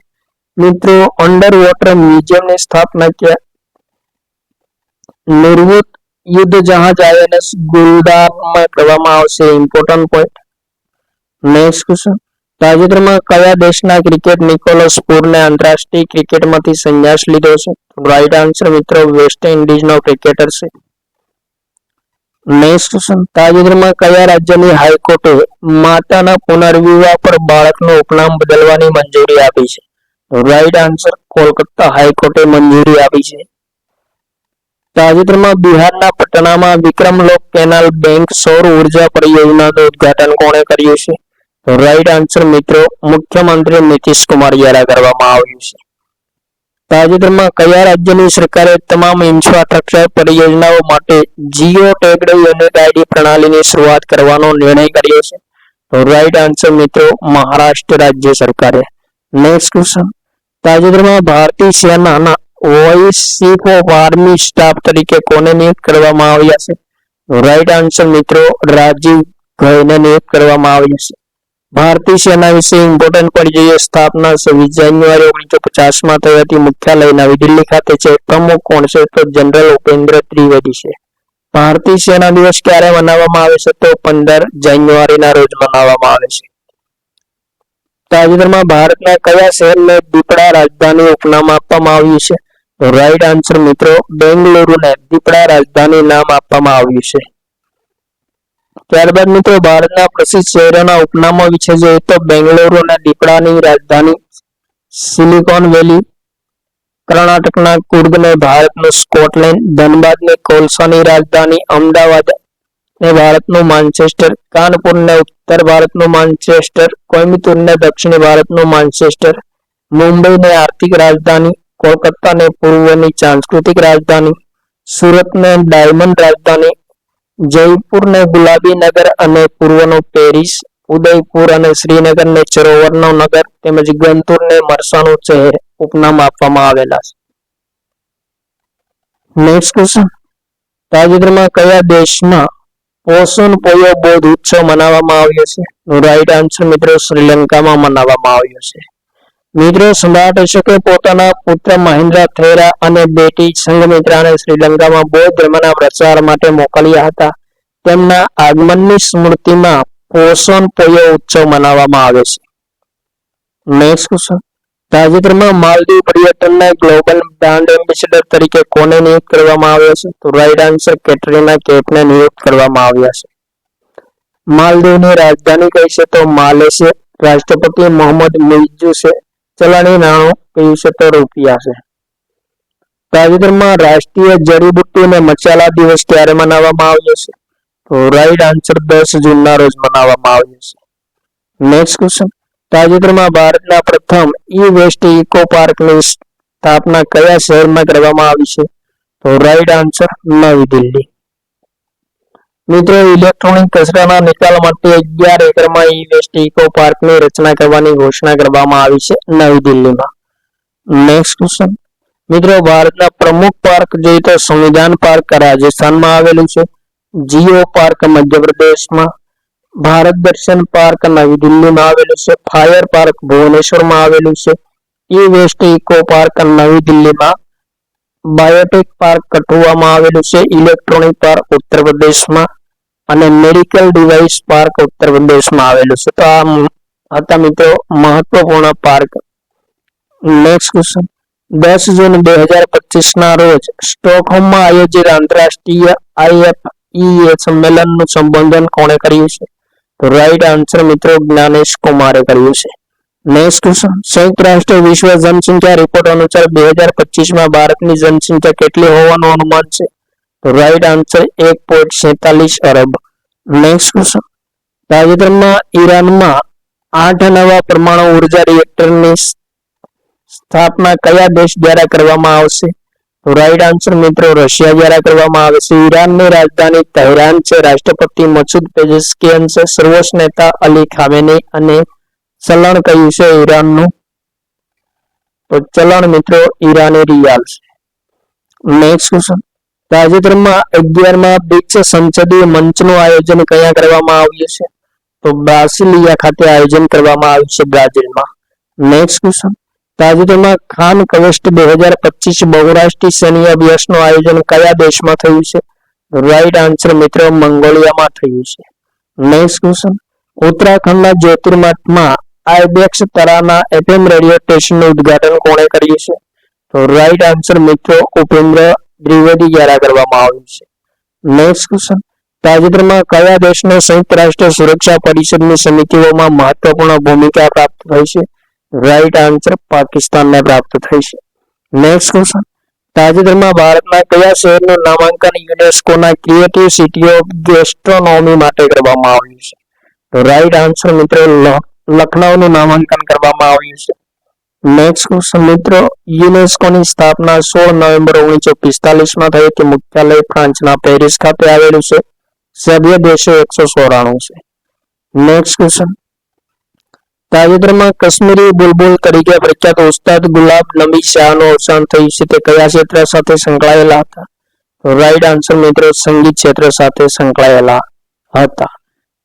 મિત્રો અંડર વોટર મ્યુઝિયમની સ્થાપના નિર્વૃત યુદ્ધ જહાજ INS ગુલદારમાં કરવામાં આવશે. Important point. Next question. તાજેતરમાં કયા દેશના ક્રિકેટ નિકોલસ પૂરને આંતરરાષ્ટ્રીય ક્રિકેટમાંથી સંન્યાસ લીધો છે? રાઈટ આન્સર મિત્રો વેસ્ટ ઇન્ડિઝનો ક્રિકેટર છે. Next question. તાજેતરમાં કયા રાજ્યની હાઈકોર્ટે માતાના પુનર્વિવાહ પર બાળકનું ઉપનામ બદલવાની મંજૂરી આપી છે? રાઈટ આન્સર કોલકાતા હાઈકોર્ટે મંજૂરી આપી છે. તાજેતરમાં બિહારના પટનામાં વિક્રમલોક કેનાલ બેંક સૌર ઉર્જા પરિયોજનાનું ઉદ્ઘાટન કોણે કર્યું છે? રાઈટ આન્સર મિત્રો મુખ્યમંત્રી નીતિશ કુમાર દ્વારા કરવામાં આવ્યું છે. તાજેતરમાં કયા રાજ્યની સરકારે તમામ ઇન્ફ્રાસ્ટ્રક્ચર પરિયોજનાઓ માટે જીઓ ટેગ્ડ યુનિક આઈડી પ્રણાલીની શરૂઆત કરવાનો નિર્ણય કર્યો છે? રાઈટ આન્સર મિત્રો મહારાષ્ટ્ર રાજ્ય સરકારે. નેક્સ્ટ ક્વેશ્ચન, તાજેતરમાં ભારતીય સેનાના voice chief of army staff તરીકે કોને નિયુક્ત કરવામાં આવ્યા છે? રાઈટ આન્સર મિત્રો રાજીવ ઘાઈને નિયુક્ત કરવામાં આવ્યા છે. ભારતીય સેના વિશે ઇમ્પોર્ટન્ટ પડી જોઈએ. સ્થાપના 26 જાન્યુઆરી 1950 થઈ હતી. મુખ્યાલય નવી દિલ્હી ખાતે છે. પ્રમુખ કોણ છે? તો જનરલ ઉપેન્દ્ર ત્રિવેદી છે. ભારતીય સેના દિવસ ક્યારે મનાવવામાં આવે છે? તો 15 જાન્યુઆરીના રોજ મનાવવામાં આવે છે. તાજેતરમાં ભારતના કયા શહેરને દીપડા રાજધાની ઉપનામ આપવામાં આવ્યું છે? રાઈટ આન્સર મિત્રો બેંગલુરુને દીપડા રાજધાની નામ આપવામાં આવ્યું છે. ત્યારબાદ મિત્રો ભારતના પ્રસિદ્ધ શહેરોના ઉપનામો વિશે જોઈએ તો બેંગલુરુને દીપડાની રાજધાની, સિલિકોન વેલી, કર્ણાટકના કુર્ગને ભારતનું સ્કોટલેન્ડ, ધનબાદને કોલસાની રાજધાની, અમદાવાદ ને ભારતનું માન્ચેસ્ટર, કાનપુરને ઉત્તર ભારતનું માન્ચેસ્ટર, કોઈમ્બતુરને દક્ષિણ ભારતનું માન્ચેસ્ટર, મુંબઈને આર્થિક રાજધાની, કોલકાતાને પૂર્વની સાંસ્કૃતિક રાજધાની, સુરતને ડાયમંડ રાજધાની, જયપુરને ગુલાબી નગર અને પૂર્વનું પેરિસ, ઉદયપુર અને શ્રીનગરને સરોવરનો નગર તેમજ ગંતુરને મરસાનું શહેર ઉપનામ આપવામાં આવેલા છે. નેક્સ્ટ ક્વેશ્ચન, તાજેતરમાં કયા દેશમાં પોષણ પોયો બોધ ઉત્સવ મનાવવામાં આવ્યો છે? રાઈટ આન્સર મિત્રો શ્રીલંકામાં મનાવવામાં આવ્યો છે. મિત્રો સમ્રાટ અશોકે પોતાના પુત્ર મહેન્દ્ર થેરા અને બેટી સંઘમિત્રાને શ્રીલંકામાં બૌદ્ધ ધર્મના પ્રચાર માટે મોકલ્યા હતા. તેમના આગમનની સ્મૃતિમાં પોષણ પોયો ઉત્સવ મનાવવામાં આવે છે. નેક્સ્ટ ક્વેશ્ચન, તાજેતરમાં માલદીવ પર્યટનના ગ્લોબલ બ્રાન્ડ એમ્બેસેડર તરીકે કોને નિયુક્ત કરવામાં આવ્યા છે? તો રાઈટ આન્સર કેટરીના કૈફને નિયુક્ત કરવામાં આવ્યા છે. માલદીવની રાજધાની કઈ છે? તો માલે છે. રાષ્ટ્રપતિ મોહમ્મદ મુઇઝ્ઝુ છે. ચલણી નાણું કયું છે? તો રૂપિયા છે. તાજેતરમાં રાષ્ટ્રીય જડીબુટ્ટી અને મસાલા દિવસ ક્યારે મનાવવામાં આવ્યો છે? તો રાઈટ આન્સર 10 જૂનના રોજ મનાવવામાં આવ્યો છે. નેક્સ્ટ ક્વેશ્ચન, તાજેતરમાં ભારતના પ્રથમ ઈ વેસ્ટ ઇકો પાર્કની સ્થાપના કયા શહેરમાં કરવામાં આવી છે? તો રાઈટ આન્સર નવી દિલ્હી. મિત્રો ઇલેક્ટ્રોનિક કચરાના નિકાલ માટે 11 એકરમાં ઈ વેસ્ટ ઇકો પાર્કની રચના કરવાની ઘોષણા કરવામાં આવી છે નવી દિલ્હીમાં. નેક્સ્ટ ક્વેશ્ચન, મિત્રો ભારતના પ્રમુખ પાર્ક જોઈએ તો સંવિધાન પાર્ક રાજસ્થાનમાં આવેલું છે, જીઓ પાર્ક મધ્યપ્રદેશમાં, ભારત દર્શન પાર્ક નવી દિલ્હીમાં આવેલું છે, ફાયર પાર્ક ભુવનેશ્વરમાં આવેલું છે, ઈ વેસ્ટ ઇકો પાર્ક નવી દિલ્હીમાં, બાયોટેક પાર્ક કઠુઆમાં આવેલું છે, ઇલેક્ટ્રોનિક પાર્ક ઉત્તર પ્રદેશમાં અને મેડિકલ ડિવાઇસ પાર્ક ઉત્તર પ્રદેશમાં આવેલું છે. તો આ હતા મિત્રો મહત્વપૂર્ણ પાર્ક. નેક્સ્ટ ક્વેશ્ચન, 10 જૂન 2025 ના રોજ સ્ટોકહોમમાં આયોજિત આંતરરાષ્ટ્રીય IFEA સંમેલનનું સંબોધન કોણે કર્યું છે? તો રાઈટ આન્સર મિત્રો જ્ઞાનેશ કુમારે કર્યું છે. નેક્સ્ટ ક્વેશ્ચન, સંયુક્ત રાષ્ટ્ર વિશ્વ જનસંખ્યા રિપોર્ટ અનુસાર 2025માં ભારતની જનસંખ્યા કેટલી હોવાનું અનુમાન છે? તો રાઈટ આન્સર 1.47 અરબ. નેક્સ્ટ ક્વેશ્ચન, તાજેતરમાં ઈરાનમાં 8 નવા પરમાણુ ઉર્જા રિએક્ટરની સ્થાપના કયા દેશ દ્વારા કરવામાં આવશે? તો રાઈટ આન્સર મિત્રો રશિયા દ્વારા કરવામાં આવે છે. ઈરાનની રાજધાની તહેરાન છે. રાષ્ટ્રપતિ મસૂદ પેઝેશ્કિયન છે. સર્વોચ્ચ નેતા અલી ખામેની અને ચલણ કયું છે ઈરાનનું? તો ચલણ મિત્રો ઈરાની રિયાલ છે. નેક્સ્ટ ક્વેશ્ચન, તાજેતરમાં 11મા બ્રિક્સ સંસદીય મંચનું આયોજન ક્યાં કરવામાં આવ્યું છે? તો બ્રાસિલિયા ખાતે આયોજન કરવામાં આવ્યું છે બ્રાઝિલમાં. નેક્સ્ટ ક્વેશ્ચન, તાજેતરમાં ખાન કવેસ્ટ 2025 બહુરાષ્ટ્રીય સૈન્ય અભ્યાસનું આયોજન કયા દેશમાં થયું છે? રાઈટ આન્સર મિત્રો મંગોલિયામાં થયું છે. નેક્સ્ટ ક્વેશ્ચન, ઉત્તરાખંડના જ્યોતિર્મઠમાં આઈબેક્સ તરાના FM રેડિયો સ્ટેશનનું ઉદ્ઘાટન કોણે કર્યું છે? તો રાઈટ આન્સર મિત્રો ઉપેન્દ્ર ત્રિવેદી દ્વારા કરવામાં આવ્યું છે. નેક્સ્ટ ક્વેશ્ચન, તાજેતરમાં કયા દેશને સંયુક્ત રાષ્ટ્ર સુરક્ષા પરિષદની સમિતિઓમાં મહત્વપૂર્ણ ભૂમિકા પ્રાપ્ત થઈ છે? રાઈટ આન્સર પાકિસ્તાનને પ્રાપ્ત થઈ છે. નેક્સ્ટ ક્વેશ્ચન, તાજેતરમાં ભારતના કયા શહેરનું નામાંકન યુનેસ્કોના ક્રિએટિવ સિટી ઓફ ગેસ્ટ્રોનોમી માટે કરવામાં આવ્યું છે? તો રાઈટ આન્સર મિત્રો લખનૌનું નામાંકન કરવામાં આવ્યું છે. નેક્સ્ટ ક્વેશ્ચન મિત્રો, યુનેસ્કોની સ્થાપના 16 નવેમ્બર 1945માં થઈ હતી. મુખ્યાલય ફ્રાન્સના પેરિસ ખાતે આવેલું છે. સભ્ય દેશો 194 છે. નેક્સ્ટ ક્વેશ્ચન, તાજેતરમાં કાશ્મીરી બુલબુલ તરીકે પ્રખ્યાત ઉસ્તાદ ગુલાબ નબી શાહનું અવસાન થયું છે. તે કયા ક્ષેત્ર સાથે સંકળાયેલા હતા? રાઈટ આન્સર મિત્રો સંગીત ક્ષેત્ર સાથે સંકળાયેલા હતા.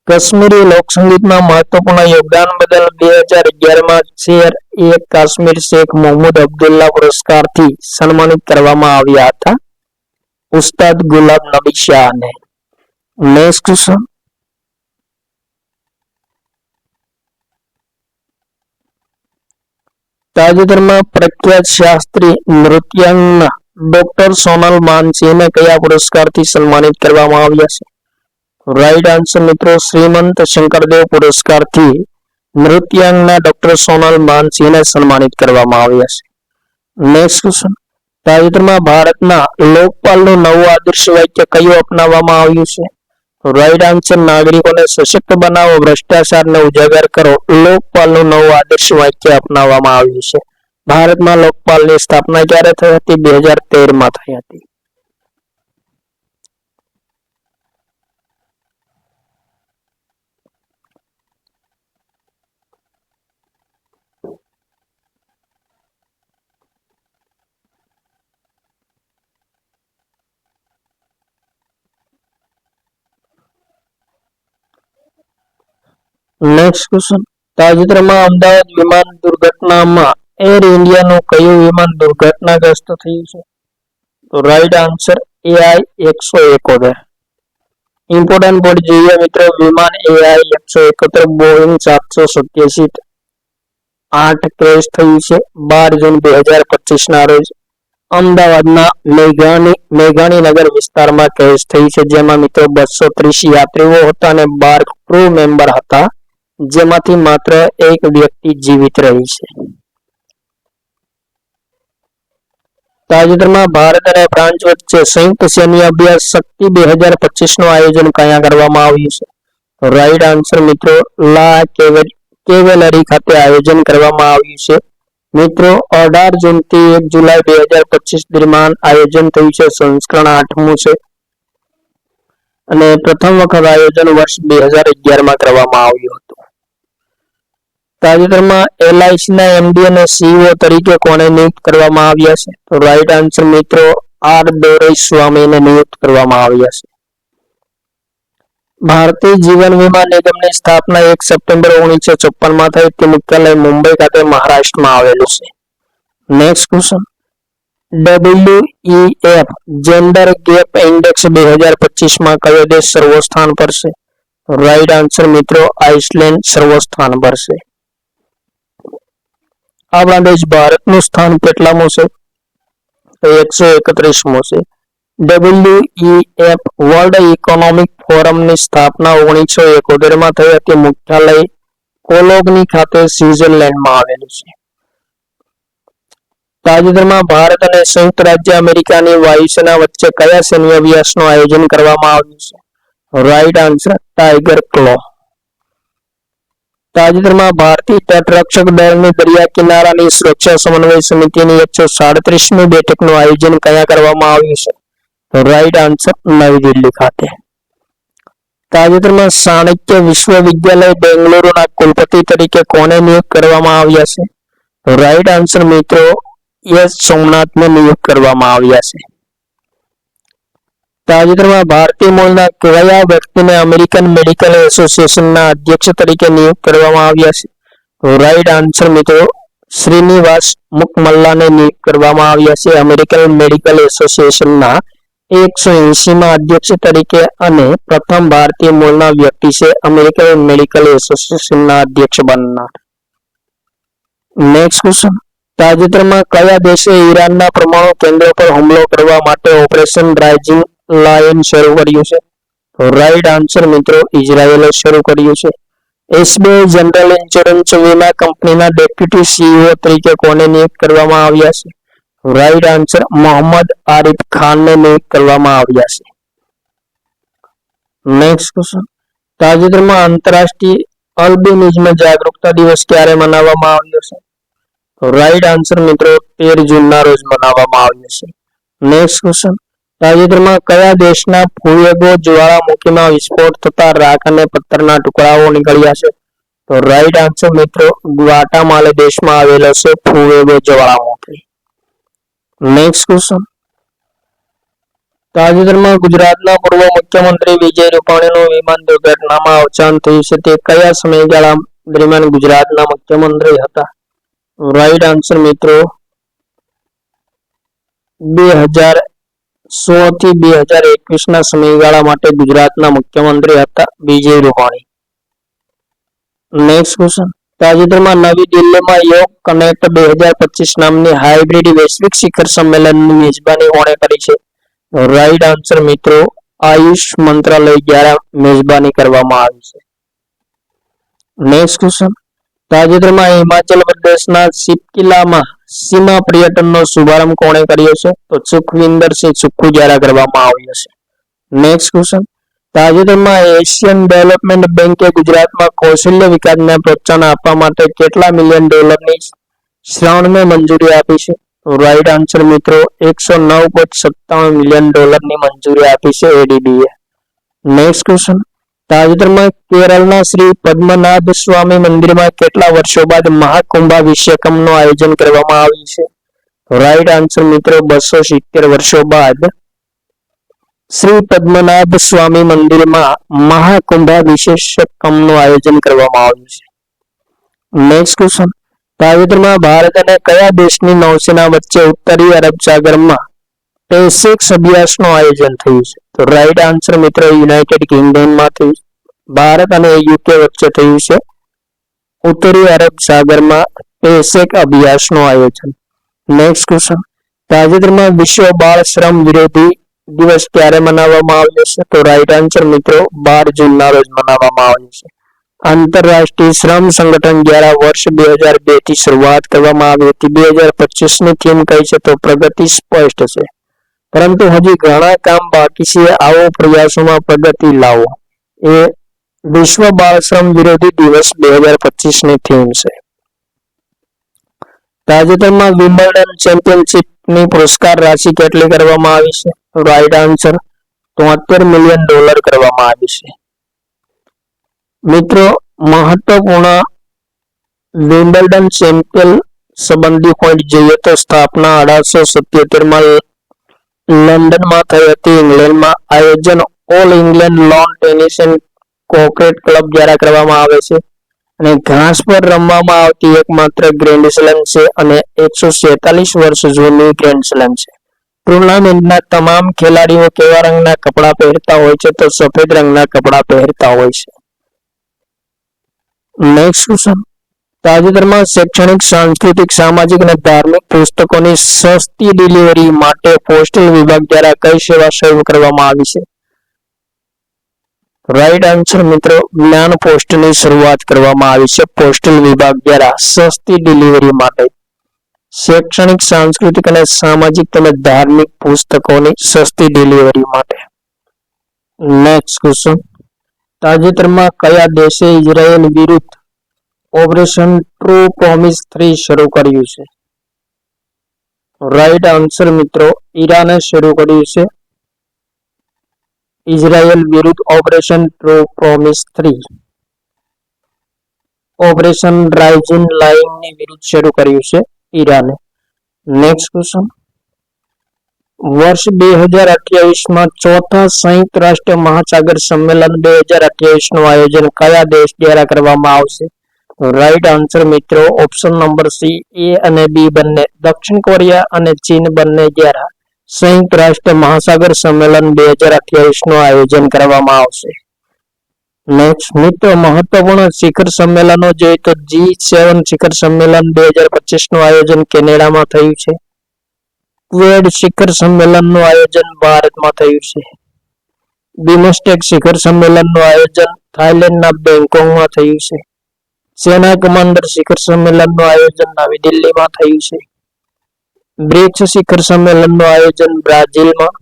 કાશ્મીરી લોકસંગીતમાં મહત્વપૂર્ણ યોગદાન બદલ 2011માં શેર-એ કાશ્મીર શેખ મોહમ્મદ અબ્દુલ્લા પુરસ્કારથી સન્માનિત કરવામાં આવ્યા હતા ઉસ્તાદ ગુલાબ નબી શાહને. નેક્સ્ટ ક્વેશ્ચન, તાજેતરમાં પ્રખ્યાત શાસ્ત્રીય નૃત્યાંગના ડોક્ટર સોનલ માનસિંહને કયા પુરસ્કારથી સન્માનિત કરવામાં આવ્યા છે? રાઈટ આન્સર મિત્રો શ્રીમંત શંકરદેવ પુરસ્કારથી નૃત્યાંગના ડોક્ટર સોનલ માનસિંહને સન્માનિત કરવામાં આવ્યા છે. નેક્સ્ટ ક્વેશ્ચન, તાજેતરમાં ભારતના લોકપાલનું નવું આદર્શ વાક્ય કયું અપનાવવામાં આવ્યું છે? રાઈટ આન્સર નાગરિકોને સશક્ત બનાવો, ભ્રષ્ટાચારને ઉજાગર કરો. લોકપાલનું નવું આદર્શ વાક્ય અપનાવવામાં આવ્યું છે. ભારતમાં લોકપાલની સ્થાપના ક્યારે થઈ હતી? 2013માં થઈ હતી. નેક્સ્ટ ક્વેશ્ચન, તાજેતરમાં અમદાવાદ વિમાન દુર્ઘટનામાં એર ઇન્ડિયાનું કયું વિમાન દુર્ઘટનાગ્રસ્ત થયું છે? તો right answer AI-171. Important point જોઈએ મિત્રો, વિમાન AI-171 બોઈંગ 787-8 ક્રેશ થયું છે 12 જૂન 2025 ના રોજ અમદાવાદના મેઘાણીનગર વિસ્તારમાં ક્રેશ થઈ છે. જેમાં મિત્રો 230 યાત્રીઓ હતા અને 12 ક્રૂ મેમ્બર હતા, જેમાંથી માત્ર એક વ્યક્તિ જીવિત રહી છે. તાજેતરમાં ભારત અને ફ્રાન્સ વચ્ચે સંયુક્ત સૈન્ય અભ્યાસ શક્તિ 2025 નું આયોજન ક્યાં કરવામાં આવ્યું છે? રાઈટ આન્સર મિત્રો લા કેવેલરી ખાતે આયોજન કરવામાં આવ્યું છે. મિત્રો 18 જૂનથી 1 જુલાઈ 2025 દરમિયાન આયોજન થયું છે. સંસ્કરણ 8મું છે અને પ્રથમ વખત આયોજન વર્ષ 2011માં કરવામાં આવ્યું હતું. તાજેતરમાં LICના MD અને CEO તરીકે કોને નિયુક્ત કરવામાં આવ્યા છે? તો રાઈટ આન્સર મિત્રો આર દોરાઈસ્વામીને નિયુક્ત કરવામાં આવ્યા છે. ભારતીય જીવન વીમા નિગમની સ્થાપના 1 સપ્ટેમ્બર 1954માં થઈ. તે મુખ્યાલય મુંબઈ ખાતે મહારાષ્ટ્રમાં આવેલું છે. Next question, WEF gender gap index 2025માં કયો દેશ સર્વસ્થાન પર છે? રાઈટ આન્સર મિત્રો આઇસલેન્ડ સર્વસ્થાન પર છે. આપણા દેશ ભારતનું સ્થાન કેટલામું છે? તો 131મું છે. WEF વર્લ્ડ ઇકોનોમિક ફોરમની સ્થાપના 1971માં થઈ હતી. મુખ્યાલય કોલોગની ખાતે સ્વિટ્ઝરલેન્ડમાં આવેલું છે. તાજેતરમાં ભારત અને સંયુક્ત રાજ્ય અમેરિકાની વાયુસેના વચ્ચે કયા સૈન્ય અભ્યાસનું આયોજન કરવામાં આવ્યું છે? Right answer tiger claw. તાજેતરમાં ભારતીય તટરક્ષક દળની દરિયા કિનારાની સુરક્ષા સમન્વય સમિતિની 137મી બેઠકનું આયોજન ક્યાં કરવામાં આવ્યું છે? રાઈટ આન્સર નવી દિલ્હી ખાતે. તાજેતરમાં ચાણક્ય વિશ્વવિદ્યાલય બેંગલુરુના કુલપતિ તરીકે કોને નિયુક્ત કરવામાં આવ્યા છે? રાઈટ આન્સર મિત્રો એસ સોમનાથને નિયુક્ત કરવામાં આવ્યા છે. તાજેતરમાં ભારતીય મૂળના કયા વ્યક્તિને અમેરિકન મેડિકલ એસોસિએશનના અધ્યક્ષ તરીકે નિયુક્ત કરવામાં આવ્યા છે? રાઈટ આન્સર મિત્રો શ્રીનિવાસ મુકમલ્લાને નિયુક્ત કરવામાં આવ્યા છે અમેરિકન મેડિકલ એસોસિએશનના 180માં અધ્યક્ષ તરીકે અને પ્રથમ ભારતીય મૂળના વ્યક્તિ છે અમેરિકન મેડિકલ એસોસિએશનના અધ્યક્ષ બનનાર. નેક્સ્ટ ક્વેશ્ચન, તાજેતરમાં કયા દેશે ઈરાનના પરમાણુ કેન્દ્ર પર હુમલો કરવા માટે ઓપરેશન રાઇઝિંગ લાયન શરૂ કર્યું છે? રાઈટ આન્સર મિત્રો ઇઝરાયેલે શરૂ કર્યું છે. એસબીઆઈ જનરલ ઇન્સ્યોરન્સ વીમા કંપનીના ડેપ્યુટી સીઈઓ તરીકે કોને નિયુક્ત કરવામાં આવ્યા છે? રાઈટ આન્સર મોહમ્મદ આરિફ ખાનને નિયુક્ત કરવામાં આવ્યા છે. નેક્સ્ટ ક્વેશ્ચન, તાજેતરમાં આંતરરાષ્ટ્રીય અલ્બિનિઝમ જાગૃતતા દિવસ ક્યારે મનાવવામાં આવ્યો છે? રાઈટ આન્સર મિત્રો 13 જૂનના રોજ મનાવવામાં આવ્યો છે. નેક્સ્ટ ક્વેશ્ચન, તાજેતરમાં કયા દેશના ફુએગો જ્વાળામુખીમાં વિસ્ફોટ થતા રાખ અને પથ્થરના ટુકડાઓ નીકળ્યા છે? તો રાઈટ આન્સર મિત્રો ગ્વાટામાલા દેશમાં આવેલો છે ફુએગો જ્વાળામુખી. નેક્સ્ટ ક્વેશ્ચન, તાજેતરમાં ગુજરાતના પૂર્વ મુખ્યમંત્રી વિજય રૂપાણીનું વિમાન દુર્ઘટનામાં અવસાન થયું છે તે કયા સમયગાળા દરમિયાન ગુજરાતના મુખ્યમંત્રી હતા? રાઈટ આન્સર મિત્રો 2016 થી 2021 ના સમયગાળા માટે ગુજરાતના મુખ્યમંત્રી હતા વિજય રૂપાણી. નેક્સ્ટ ક્વેશ્ચન, તાજેતરમાં નવી દિલ્હીમાં યોગ કનેક્ટ 2025 નામની હાઇબ્રિડ વૈશ્વિક શિખર સંમેલનની મેજબાની કોણે કરી છે? રાઈટ આન્સર મિત્રો આયુષ મંત્રાલય દ્વારા મેજબાની કરવામાં આવી છે. નેક્સ્ટ ક્વેશ્ચન, તાજેતરમાં હિમાચલ પ્રદેશના સિપકિલામાં સીમા પર્યટનનો શુભારંભ કોણે કર્યો છે? તો સુખવિન્દરસિંહ સુક્ખુ દ્વારા કરવામાં આવ્યો છે. નેક્સ્ટ ક્વેશ્ચન, તાજેતરમાં એશિયન ડેવલપમેન્ટ બેંકે ગુજરાતમાં કૌશલ્ય વિકાસને પ્રોત્સાહન આપવા માટે કેટલા મિલિયન ડોલરની શ્રાવણને મંજૂરી આપી છે? રાઈટ આન્સર મિત્રો 109.57 મિલિયન ડોલરની મંજૂરી આપી છે એડીબીએ. નેક્સ્ટ ક્વેશ્ચન, તાજેતરમાં કેરળના શ્રી પદ્મનાભ સ્વામી મંદિરમાં કેટલા વર્ષો બાદ મહાકુંભાભિષેકમનું આયોજન કરવામાં આવ્યું છે? રાઈટ આન્સર મિત્રો 270 વર્ષો બાદ શ્રી પદ્મનાભ સ્વામી મંદિરમાં મહાકુંભાભિષેકમનું આયોજન કરવામાં આવ્યું છે. નેક્સ્ટ ક્વેશ્ચન, તાજેતરમાં ભારત અને કયા દેશની નૌસેના વચ્ચે ઉત્તરી અરબ સાગરમાં પેસેક્સ અભ્યાસનું આયોજન થયું છે? તો રાઈટ આન્સર મિત્રો યુનાઇટેડ કિંગડમમાં થયું. ભારત અને યુકે વચ્ચે થયું છે ઉત્તરી અરબ સાગરમાં પેસેક અભ્યાસનું આયોજન. નેક્સ્ટ ક્વેશ્ચન, તાજેતરમાં વિશ્વ બાળ શ્રમ વિરોધી દિવસ ક્યારે મનાવવામાં આવ્યો છે? તો રાઈટ આન્સર મિત્રો 12 જૂનના રોજ મનાવવામાં આવ્યો છે. આંતરરાષ્ટ્રીય શ્રમ સંગઠન દ્વારા વર્ષ 2002 થી શરૂઆત કરવામાં આવી હતી. 2025 ની થીમ કઈ છે? તો પ્રગતિ સ્પષ્ટ છે પરંતુ હજી ઘણા કામ બાકી છે. આવો પ્રયાસોમાં પ્રગતિ લાવો એ વિશ્વ બાળ શ્રમ વિરોધી દિવસ 2025 ની થીમ છે. તાજેતરમાં વિમ્બલ્ડન ચેમ્પિયનશિપની પુરસ્કાર રાશિ કેટલી કરવામાં આવી છે? રાઈટ આન્સર 73 મિલિયન ડોલર કરવામાં આવી છે. મિત્રો મહત્વપૂર્ણ વિમ્બલ્ડન ચેમ્પિયન સંબંધી પોઈન્ટ જોઈએ તો સ્થાપના 1877 લંડનમાં થઈ હતી. ઇંગ્લેન્ડમાં આયોજન all England lawn tennis and cricket club દ્વારા કરવામાં આવે છે અને ઘાસ પર રમવામાં આવતી એકમાત્ર ગ્રેન્ડ સ્લેમ છે અને 146 વર્ષ જૂની ગ્રેન્ડ સ્લેમ છે. ટુર્નામેન્ટના તમામ ખેલાડીઓ કેવા રંગના કપડાં પહેરતા હોય છે? તો સફેદ રંગના કપડાં પહેરતા હોય છે. નેક્સ્ટ ક્વેશ્ચન, તાજેતરમાં શૈક્ષણિક, સાંસ્કૃતિક, સામાજિક અને ધાર્મિક પુસ્તકોની સસ્તી ડિલિવરી માટે પોસ્ટલ વિભાગ દ્વારા કઈ સેવા શરૂ કરવામાં આવી છે? રાઈટ આન્સર મિત્રો જ્ઞાન પોસ્ટની શરૂઆત કરવામાં આવી છે પોસ્ટલ વિભાગ દ્વારા સસ્તી ડિલિવરી માટે શૈક્ષણિક, સાંસ્કૃતિક અને સામાજિક તેમજ ધાર્મિક પુસ્તકોની સસ્તી ડિલિવરી માટે. નેક્સ્ટ ક્વેશ્ચન, તાજેતરમાં કયા દેશે ઇઝરાયેલ વિરુદ્ધ ઓપરેશન ટ્રુ પ્રોમિસ 3 શરૂ કર્યું છે? રાઈટ આન્સર મિત્રો ઈરાને શરૂ કર્યું છે ઇઝરાયેલ વિરુદ્ધ operation true promise 3. Operation rising લાઇનની વિરુદ્ધ શરૂ કર્યું છે ઈરાને. નેક્સ્ટ ક્વેશ્ચન, વર્ષ 2028માં ચોથા સંયુક્ત રાષ્ટ્ર મહાસાગર સંમેલન 2028 નું આયોજન કયા દેશ દ્વારા કરવામાં આવશે? રાઈટ આન્સર મિત્રો ઓપ્શન નંબર સી એ અને બી બંને દક્ષિણ કોરિયા અને ચીન બંને દ્વારા સંયુક્ત રાષ્ટ્ર મહાસાગર સંમેલન 2028 નું આયોજન કરવામાં આવશે. નેક્સ્ટ મિત્રો મહત્વપૂર્ણ શિખર સંમેલનો જોઈએ તો G7 શિખર સંમેલન 2025 નું આયોજન કેનેડામાં થયું છે. ક્વેડ શિખર સંમેલનનું આયોજન ભારતમાં થયું છે. બિમસ્ટેક શિખર સંમેલનનું આયોજન થાઇલેન્ડના બેંકોકમાં થયું છે. સેના કમાન્ડર શિખર સંમેલનનું આયોજન નવી દિલ્હીમાં થયું છે. બ્રિક્સ શિખર સંમેલનનું આયોજન બ્રાઝિલમાં.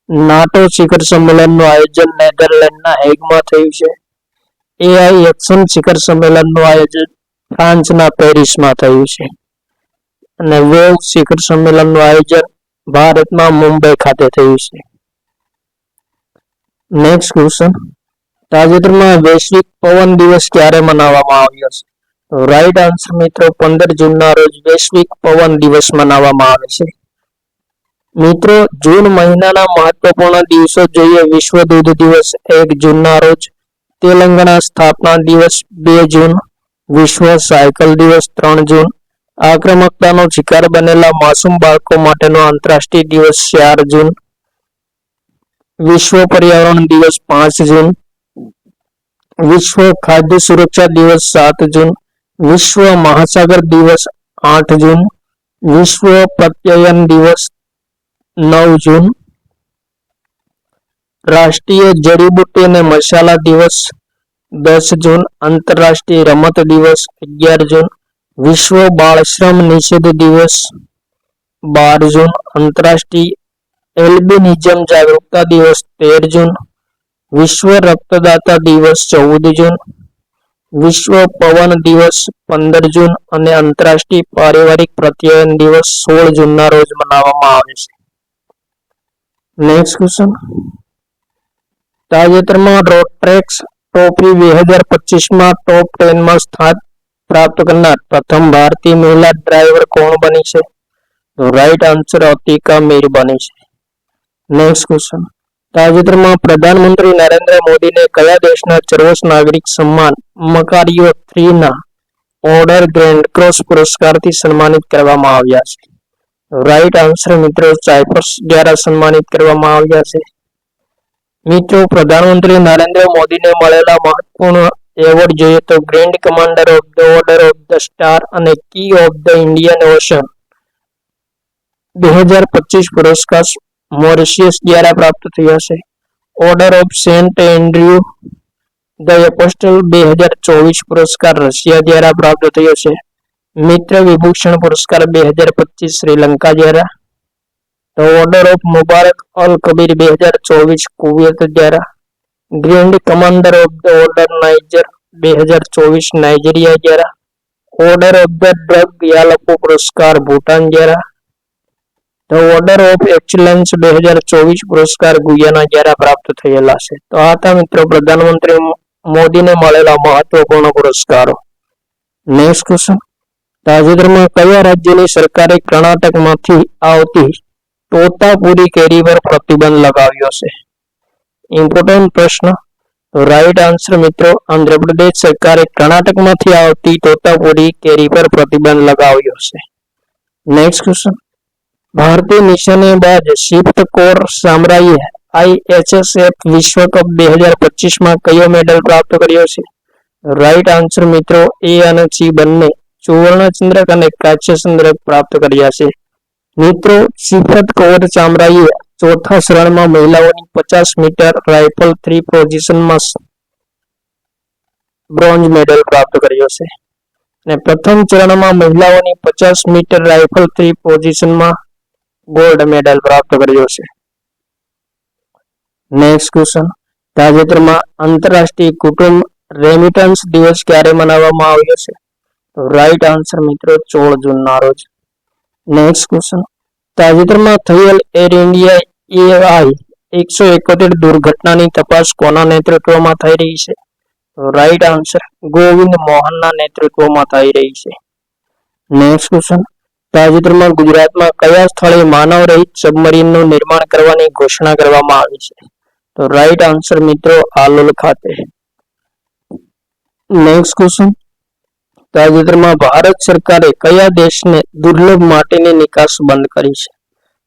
નાટો શિખર સંમેલનનું આયોજન નેધરલેન્ડના હેગમાં થયું છે. એઆઈ એક્શન શિખર સંમેલનનું આયોજન ફ્રાન્સના પેરિસમાં થયું છે. અને વેવ શિખર સંમેલનનું આયોજન ભારતમાં મુંબઈ ખાતે થયું છે. નેક્સ્ટ ક્વેશ્ચન, તાજેતરમાં વૈશ્વિક પવન દિવસ ક્યારે મનાવવામાં આવ્યો છે? રાઈટ આન્સર મિત્રો 15 જૂનના રોજ વૈશ્વિક પવન દિવસ મનાવવામાં આવે છે. મિત્રો જૂન મહિનાના મહત્વપૂર્ણ દિવસો જોઈએ. વિશ્વ દૂધ દિવસ 1 જૂનના રોજ, તેલંગાણા સ્થાપના દિવસ 2 જૂન, વિશ્વ સાયકલ દિવસ 3 જૂન, આક્રમકતાનો શિકાર બનેલા માસૂમ બાળકો માટેનો આંતરરાષ્ટ્રીય દિવસ 4 જૂન, વિશ્વ પર્યાવરણ દિવસ 5 જૂન, વિશ્વ ખાદ્ય સુરક્ષા દિવસ 7 જૂન, વિશ્વ મહાસાગર દિવસ 8 જૂન, વિશ્વ પ્રત્યયન દિવસ 9 જૂન, રાષ્ટ્રીય જડીબુટ્ટી અને મસાલા દિવસ 10 જૂન, આંતરરાષ્ટ્રીય રમત દિવસ 11 જૂન, વિશ્વ બાળ શ્રમ નિષેધ દિવસ 12 જૂન, આંતરરાષ્ટ્રીય એલ્બિનિઝમ જાગૃતતા દિવસ 13 જૂન, વિશ્વ રક્તદાતા દિવસ 14 જૂન, વિશ્વ પવન દિવસ 15 જૂન અને આંતરરાષ્ટ્રીય પારિવારિક પ્રત્યયન દિવસ 16 જૂનના રોજ મનાવવામાં આવે છે. નેક્સ્ટ ક્વેશ્ચન, તાજેતરમાં રોડટ્રેક્સ ટ્રોફી 2025માં ટોપ 10માં સ્થાન પ્રાપ્ત કરનાર પ્રથમ ભારતીય મહિલા ડ્રાઈવર કોણ બની છે? તો રાઈટ આન્સર અતિકા મીર બની છે. નેક્સ્ટ ક્વેશ્ચન, તાજેતરમાં પ્રધાનમંત્રી નરેન્દ્ર મોદીને કયા દેશના સર્વોચ્ચ નાગરિક સન્માન મકારીઓ 3ના ઓર્ડર ગ્રેન્ડ ક્રોસ પુરસ્કારથી સન્માનિત કરવામાં આવ્યા છે? રાઈટ આન્સર મિત્રો સાયપ્રસ દ્વારા સન્માનિત કરવામાં આવ્યા છે. મિત્રો પ્રધાનમંત્રી નરેન્દ્ર મોદીને મળેલા મહત્વપૂર્ણ એવોર્ડ જોઈએ તો grand commander of the order of the star અને key of the Indian ocean 2025 પુરસ્કાર મોરિશિયસ દ્વારા પ્રાપ્ત થયા છે. Order of Saint Andrew the apostle 2024 પુરસ્કાર રશિયા દ્વારા પ્રાપ્ત થયો છે. મિત્ર વિભૂષણ પુરસ્કાર 2025 શ્રીલંકા દ્વારા. ધ ઓર્ડર ઓફ મુબારક અલ કબીર 2024 કુવેત દ્વારા. Grand commander of the order Niger 2024 Nigeria દ્વારા. Order of the Druk Gyalpo પુરસ્કાર ભૂટાન દ્વારા. ધ ઓર્ડર ઓફ એક્સલન્સ 2024 પુરસ્કાર ગુયાના દ્વારા પ્રાપ્ત થયેલા છે. તો આ હતા મિત્રો પ્રધાનમંત્રી મોદીને મળેલા મહત્વપૂર્ણ પુરસ્કારો. નેક્સ્ટ ક્વેશ્ચન, તાજેતરમાં કયા રાજ્યની સરકારે કર્ણાટકમાંથી આવતી તોતાપુરી કેરી પર પ્રતિબંધ લગાવ્યો છે? ઇમ્પોર્ટન્ટ પ્રશ્ન. તો રાઈટ આન્સર મિત્રો આંધ્રપ્રદેશ સરકારે કર્ણાટકમાંથી આવતી તોતાપુરી કેરી પર પ્રતિબંધ લગાવ્યો છે. નેક્સ્ટ ક્વેશ્ચન, ભારતીય નિશાનેબાજ શિફ્ટ કોર સામ્રાઈએ ISSF વિશ્વ કપ 2025માં કયો મેડલ પ્રાપ્ત કર્યો છે? રાઈટ આન્સર મિત્રો એ અને સી બંને સુવર્ણચંદ્રક અને કાંસ્યચંદ્રક પ્રાપ્ત કર્યા છે. મિત્રો શિફ્ટ કોર સામ્રાઈએ ચોથા ચરણમાં મહિલાઓની 50 મીટર રાઇફલ 3 પોઝિશનમાં બ્રોન્ઝ મેડલ પ્રાપ્ત કર્યો છે અને પ્રથમ ચરણમાં મહિલાઓની 50 મીટર રાઇફલ 3 પોઝિશનમાં ગોલ્ડ મેડલ પ્રાપ્ત કર્યો છે. નેક્સ્ટ ક્વેશ્ચન, તાજેતરમાં આંતરરાષ્ટ્રીય કુટુંબ રેમિટન્સ દિવસ ક્યારે મનાવવામાં આવ્યો છે? તો રાઈટ આન્સર મિત્રો 16 જૂનના રોજ. નેક્સ્ટ ક્વેશ્ચન, તાજેતરમાં થયેલ એર ઇન્ડિયા AI 171 દુર્ઘટનાની તપાસ કોના નેતૃત્વમાં થઈ રહી છે? તો રાઈટ આન્સર ગોવિંદ મોહનના નેતૃત્વમાં થઈ રહી છે. નેક્સ્ટ ક્વેશ્ચન, તાજેતરમાં ગુજરાતમાં કયા સ્થળે માનવ રહિત સબમરીનનું નિર્માણ કરવાની ઘોષણા કરવામાં આવી છે? તો રાઈટ આન્સર મિત્રો હાલોલ ખાતે. નેક્સ્ટ ક્વેશ્ચન, તાજેતરમાં ભારત સરકારે કયા દેશને દુર્લભ માટીની નિકાસ બંધ કરી છે?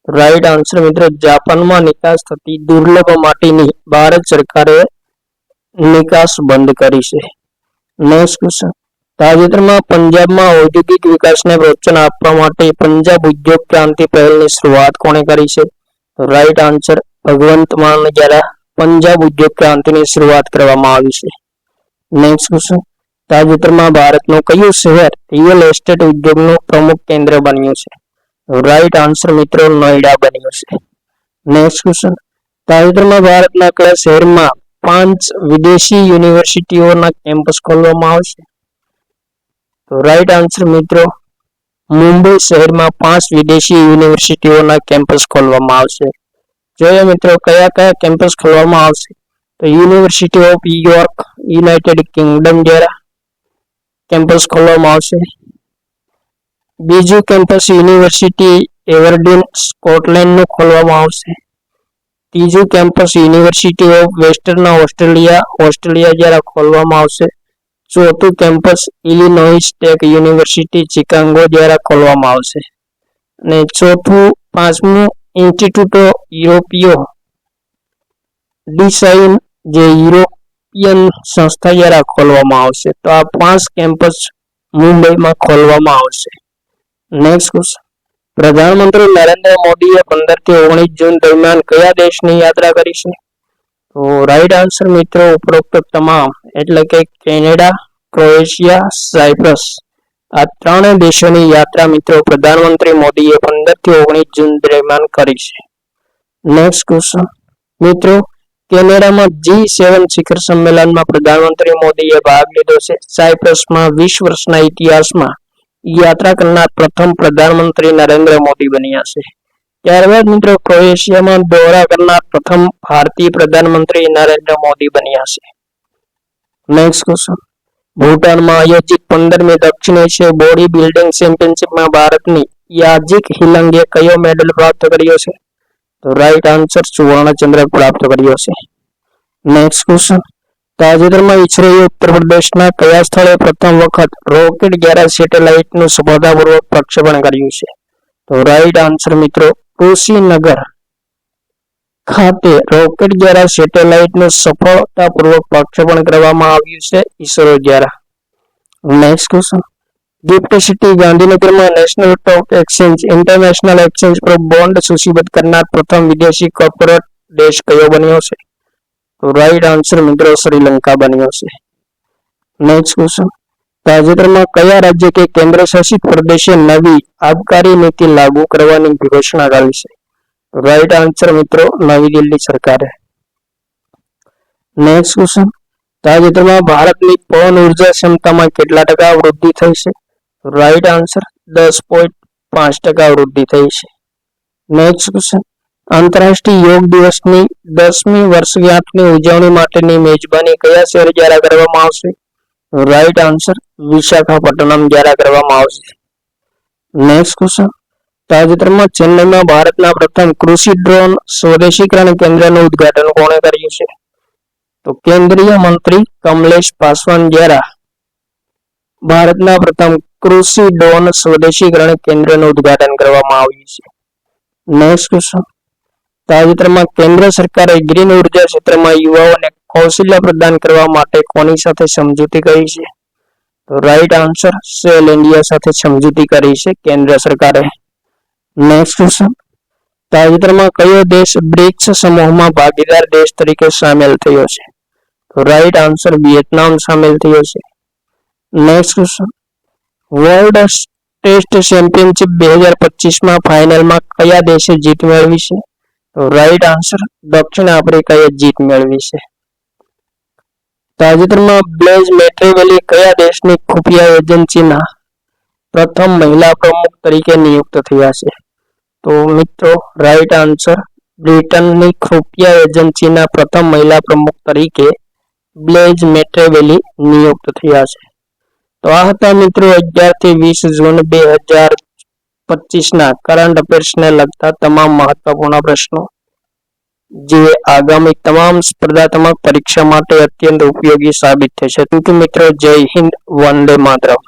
રાઈટ આન્સર મિત્રો જાપાનમાં નિકાસ થતી દુર્લભ માટીની ભારત સરકારે નિકાસ બંધ કરી છે. નેક્સ્ટ ક્વેશ્ચન, તાજેતરમાં પંજાબમાં ઔદ્યોગિક વિકાસને પ્રોત્સાહન આપવા માટે પંજાબ ઉદ્યોગ ક્રાંતિ પહેલની શરૂઆત કોણે કરી છે? રાઈટ આન્સર ભગવંત માન દ્વારા પંજાબ ઉદ્યોગ ક્રાંતિની શરૂઆત કરવામાં આવી છે? નેક્સ્ટ ક્વેશ્ચન, તાજેતરમાં ભારતનું કયું શહેર રિયલ એસ્ટેટ ઉદ્યોગનું પ્રમુખ કેન્દ્ર બન્યું છે? રાઈટ આન્સર મિત્રો નોઈડા બન્યું છે. નેક્સ્ટ ક્વેશ્ચન, તાજેતરમાં ભારતના કયા શહેરમાં 5 વિદેશી યુનિવર્સિટીઓના કેમ્પસ ખોલવામાં આવશે? તો રાઈટ આન્સર મિત્રો મુંબઈ શહેરમાં 5 વિદેશી યુનિવર્સિટીઓના કેમ્પસ ખોલવામાં આવશે. જોઈએ મિત્રો કયા કયા કેમ્પસ ખોલવામાં આવશે. તો university of York United Kingdom દ્વારા કેમ્પસ ખોલવામાં આવશે. બીજું કેમ્પસ યુનિવર્સિટી એવરડીન સ્કોટલેન્ડનું ખોલવામાં આવશે. ત્રીજું campus university of western Australia દ્વારા ખોલવામાં આવશે. ચોથું કેમ્પસ ઇલિનોઇસ ટેક યુનિવર્સિટી ચિકાગો દ્વારા ખોલવામાં આવશે. અને પાંચમું ઇન્સ્ટિટ્યૂટો યુરોપિયો ડિઝાઇન જે યુરોપિયન સંસ્થા દ્વારા ખોલવામાં આવશે. તો આ 5 કેમ્પસ મુંબઈમાં ખોલવામાં આવશે. નેક્સ્ટ ક્વેશ્ચન, પ્રધાનમંત્રી નરેન્દ્ર મોદીએ 15 થી 19 જૂન દરમિયાન કયા દેશની યાત્રા કરી છે? તો રાઈટ આન્સર મિત્રો ઉપરોક્ત તમામ એટલે કે કેનેડા, ક્રોએશિયા, સાયપ્રસ આ 3 દેશોની યાત્રા મિત્રો પ્રધાનમંત્રી મોદીએ 15 થી 19 જૂન દરમિયાન કરી છે. નેક્સ્ટ ક્વેશ્ચન, મિત્રો કેનેડામાં G7 શિખર સંમેલનમાં પ્રધાનમંત્રી મોદીએ ભાગ લીધો છે. સાયપ્રસમાં 20 વર્ષના ઇતિહાસમાં યાત્રા કરનાર પ્રથમ પ્રધાનમંત્રી નરેન્દ્ર મોદી બન્યા છે. ત્યારબાદ મિત્રો ક્રોએશિયામાં દોરા કરનાર પ્રથમ ભારતીય પ્રધાનમંત્રી નરેન્દ્ર મોદી બન્યા છે. નેક્સ્ટ ક્વેશ્ચન, ભૂટાનમાં આયોજિત 15મી દક્ષિણ એશિયા બોડી બિલ્ડિંગ ચેમ્પિયનશિપમાં ભારતની યાજિક હિલંગે કયો મેડલ પ્રાપ્ત કર્યો છે? તો રાઈટ આન્સર સુવર્ણ ચંદ્રક પ્રાપ્ત કર્યો છે. નેક્સ્ટ ક્વેશ્ચન, તાજેતરમાં ઇસરોએ ઉત્તર પ્રદેશના કયા સ્થળે પ્રથમ વખત રોકેટ 11 સેટેલાઇટનું સફળતાપૂર્વક પ્રક્ષેપણ કર્યું છે? તો રાઈટ આન્સર મિત્રો કુશીનગર ખાતે રોકેટ 11 સેટેલાઇટનું સફળતાપૂર્વક પ્રક્ષેપણ કરવામાં આવ્યું છે ઇસરો દ્વારા. નેક્સ્ટ ક્વેશ્ચન, ગિફ્ટ સિટી ગાંધીનગરમાં national stock exchange international exchange પર બોન્ડ સૂચિબદ્ધ કરનાર પ્રથમ વિદેશી કોર્પોરેટ દેશ કયો બન્યો છે? તો રાઈટ આન્સર મિત્રો શ્રીલંકા બન્યો છે. નેક્સ્ટ ક્વેશ્ચન, તાજેતરમાં કયા રાજ્ય કે કેન્દ્ર શાસિત પ્રદેશે નવી આબકારી નીતિ લાગુ કરવાની ઘોષણા કરી છે? રાઈટ આન્સર મિત્રો નવી દિલ્હી સરકારે. નેક્સ્ટ ક્વેશ્ચન, તાજેતરમાં ભારતની પવન ઉર્જા ક્ષમતામાં કેટલા ટકા વૃદ્ધિ થઈ છે? રાઈટ આન્સર 10.5% વૃદ્ધિ થઈ છે. નેક્સ્ટ ક્વેશ્ચન, આંતરરાષ્ટ્રીય યોગ દિવસની 10મી વર્ષગાંઠની ઉજવણી માટેની મેજબાની કયા શહેર દ્વારા કરવામાં આવશે? રાઈટ આન્સર વિશાખાપટ્ટનમ દ્વારા કરવામાં આવશે. નેક્સ્ટ ક્વેશ્ચન, તાજેતરમાં ચેન્નઈમાં ભારતના પ્રથમ કૃષિ ડ્રોન સ્વદેશીકરણ કેન્દ્રનું ઉદ્ઘાટન કોણે કર્યું છે? તો કેન્દ્રીય મંત્રી કમલેશ પાસવાન દ્વારા ભારતના પ્રથમ કૃષિ ડ્રોન સ્વદેશીકરણ કેન્દ્રનું ઉદ્ઘાટન કરવામાં આવ્યું છે. નેક્સ્ટ ક્વેશ્ચન, તાજેતરમાં કેન્દ્ર સરકારે ગ્રીન ઉર્જા ક્ષેત્રમાં યુવાઓને કૌશલ્ય પ્રદાન કરવા માટે કોની સાથે સમજૂતી કરી છે? તો રાઈટ આન્સર સેલ ઇન્ડિયા સાથે સમજૂતી કરી છે કેન્દ્ર સરકારે. નેક્સ્ટ ક્વેશ્ચન, તાજેતરમાં કયો દેશ બ્રિક્સ સમૂહમાં ભાગીદાર દેશ તરીકે સામેલ થયો છે? તો રાઈટ આન્સર વિયેતનામ સામેલ થયો છે. Next question, world test championship 2025માં ફાઇનલમાં કયા દેશે જીત મેળવી છે? તો રાઈટ આન્સર દક્ષિણ આફ્રિકાએ જીત મેળવી છે. તાજેતરમાં બ્લેઝ મેટ્રીવેલી કયા દેશની ખુફિયા એજન્સીના પ્રથમ મહિલા પ્રમુખ તરીકે નિયુક્ત થયા છે? તો મિત્રો રાઈટ આન્સર બ્રિટનની ખુફિયા એજન્સીના પ્રથમ મહિલા પ્રમુખ તરીકે બ્લેઝ મેટ્રીવેલી નિયુક્ત થયા છે. તો આ હતા મિત્રો 11 થી 20 જૂન 2025ના કરંટ અફેર્સને લગતા તમામ મહત્વપૂર્ણ પ્રશ્નો જે આગામી તમામ સ્પર્ધાત્મક પરીક્ષા માટે અત્યંત ઉપયોગી સાબિત થશે. મિત્રો જય હિન્દ, વંદે માતરમ.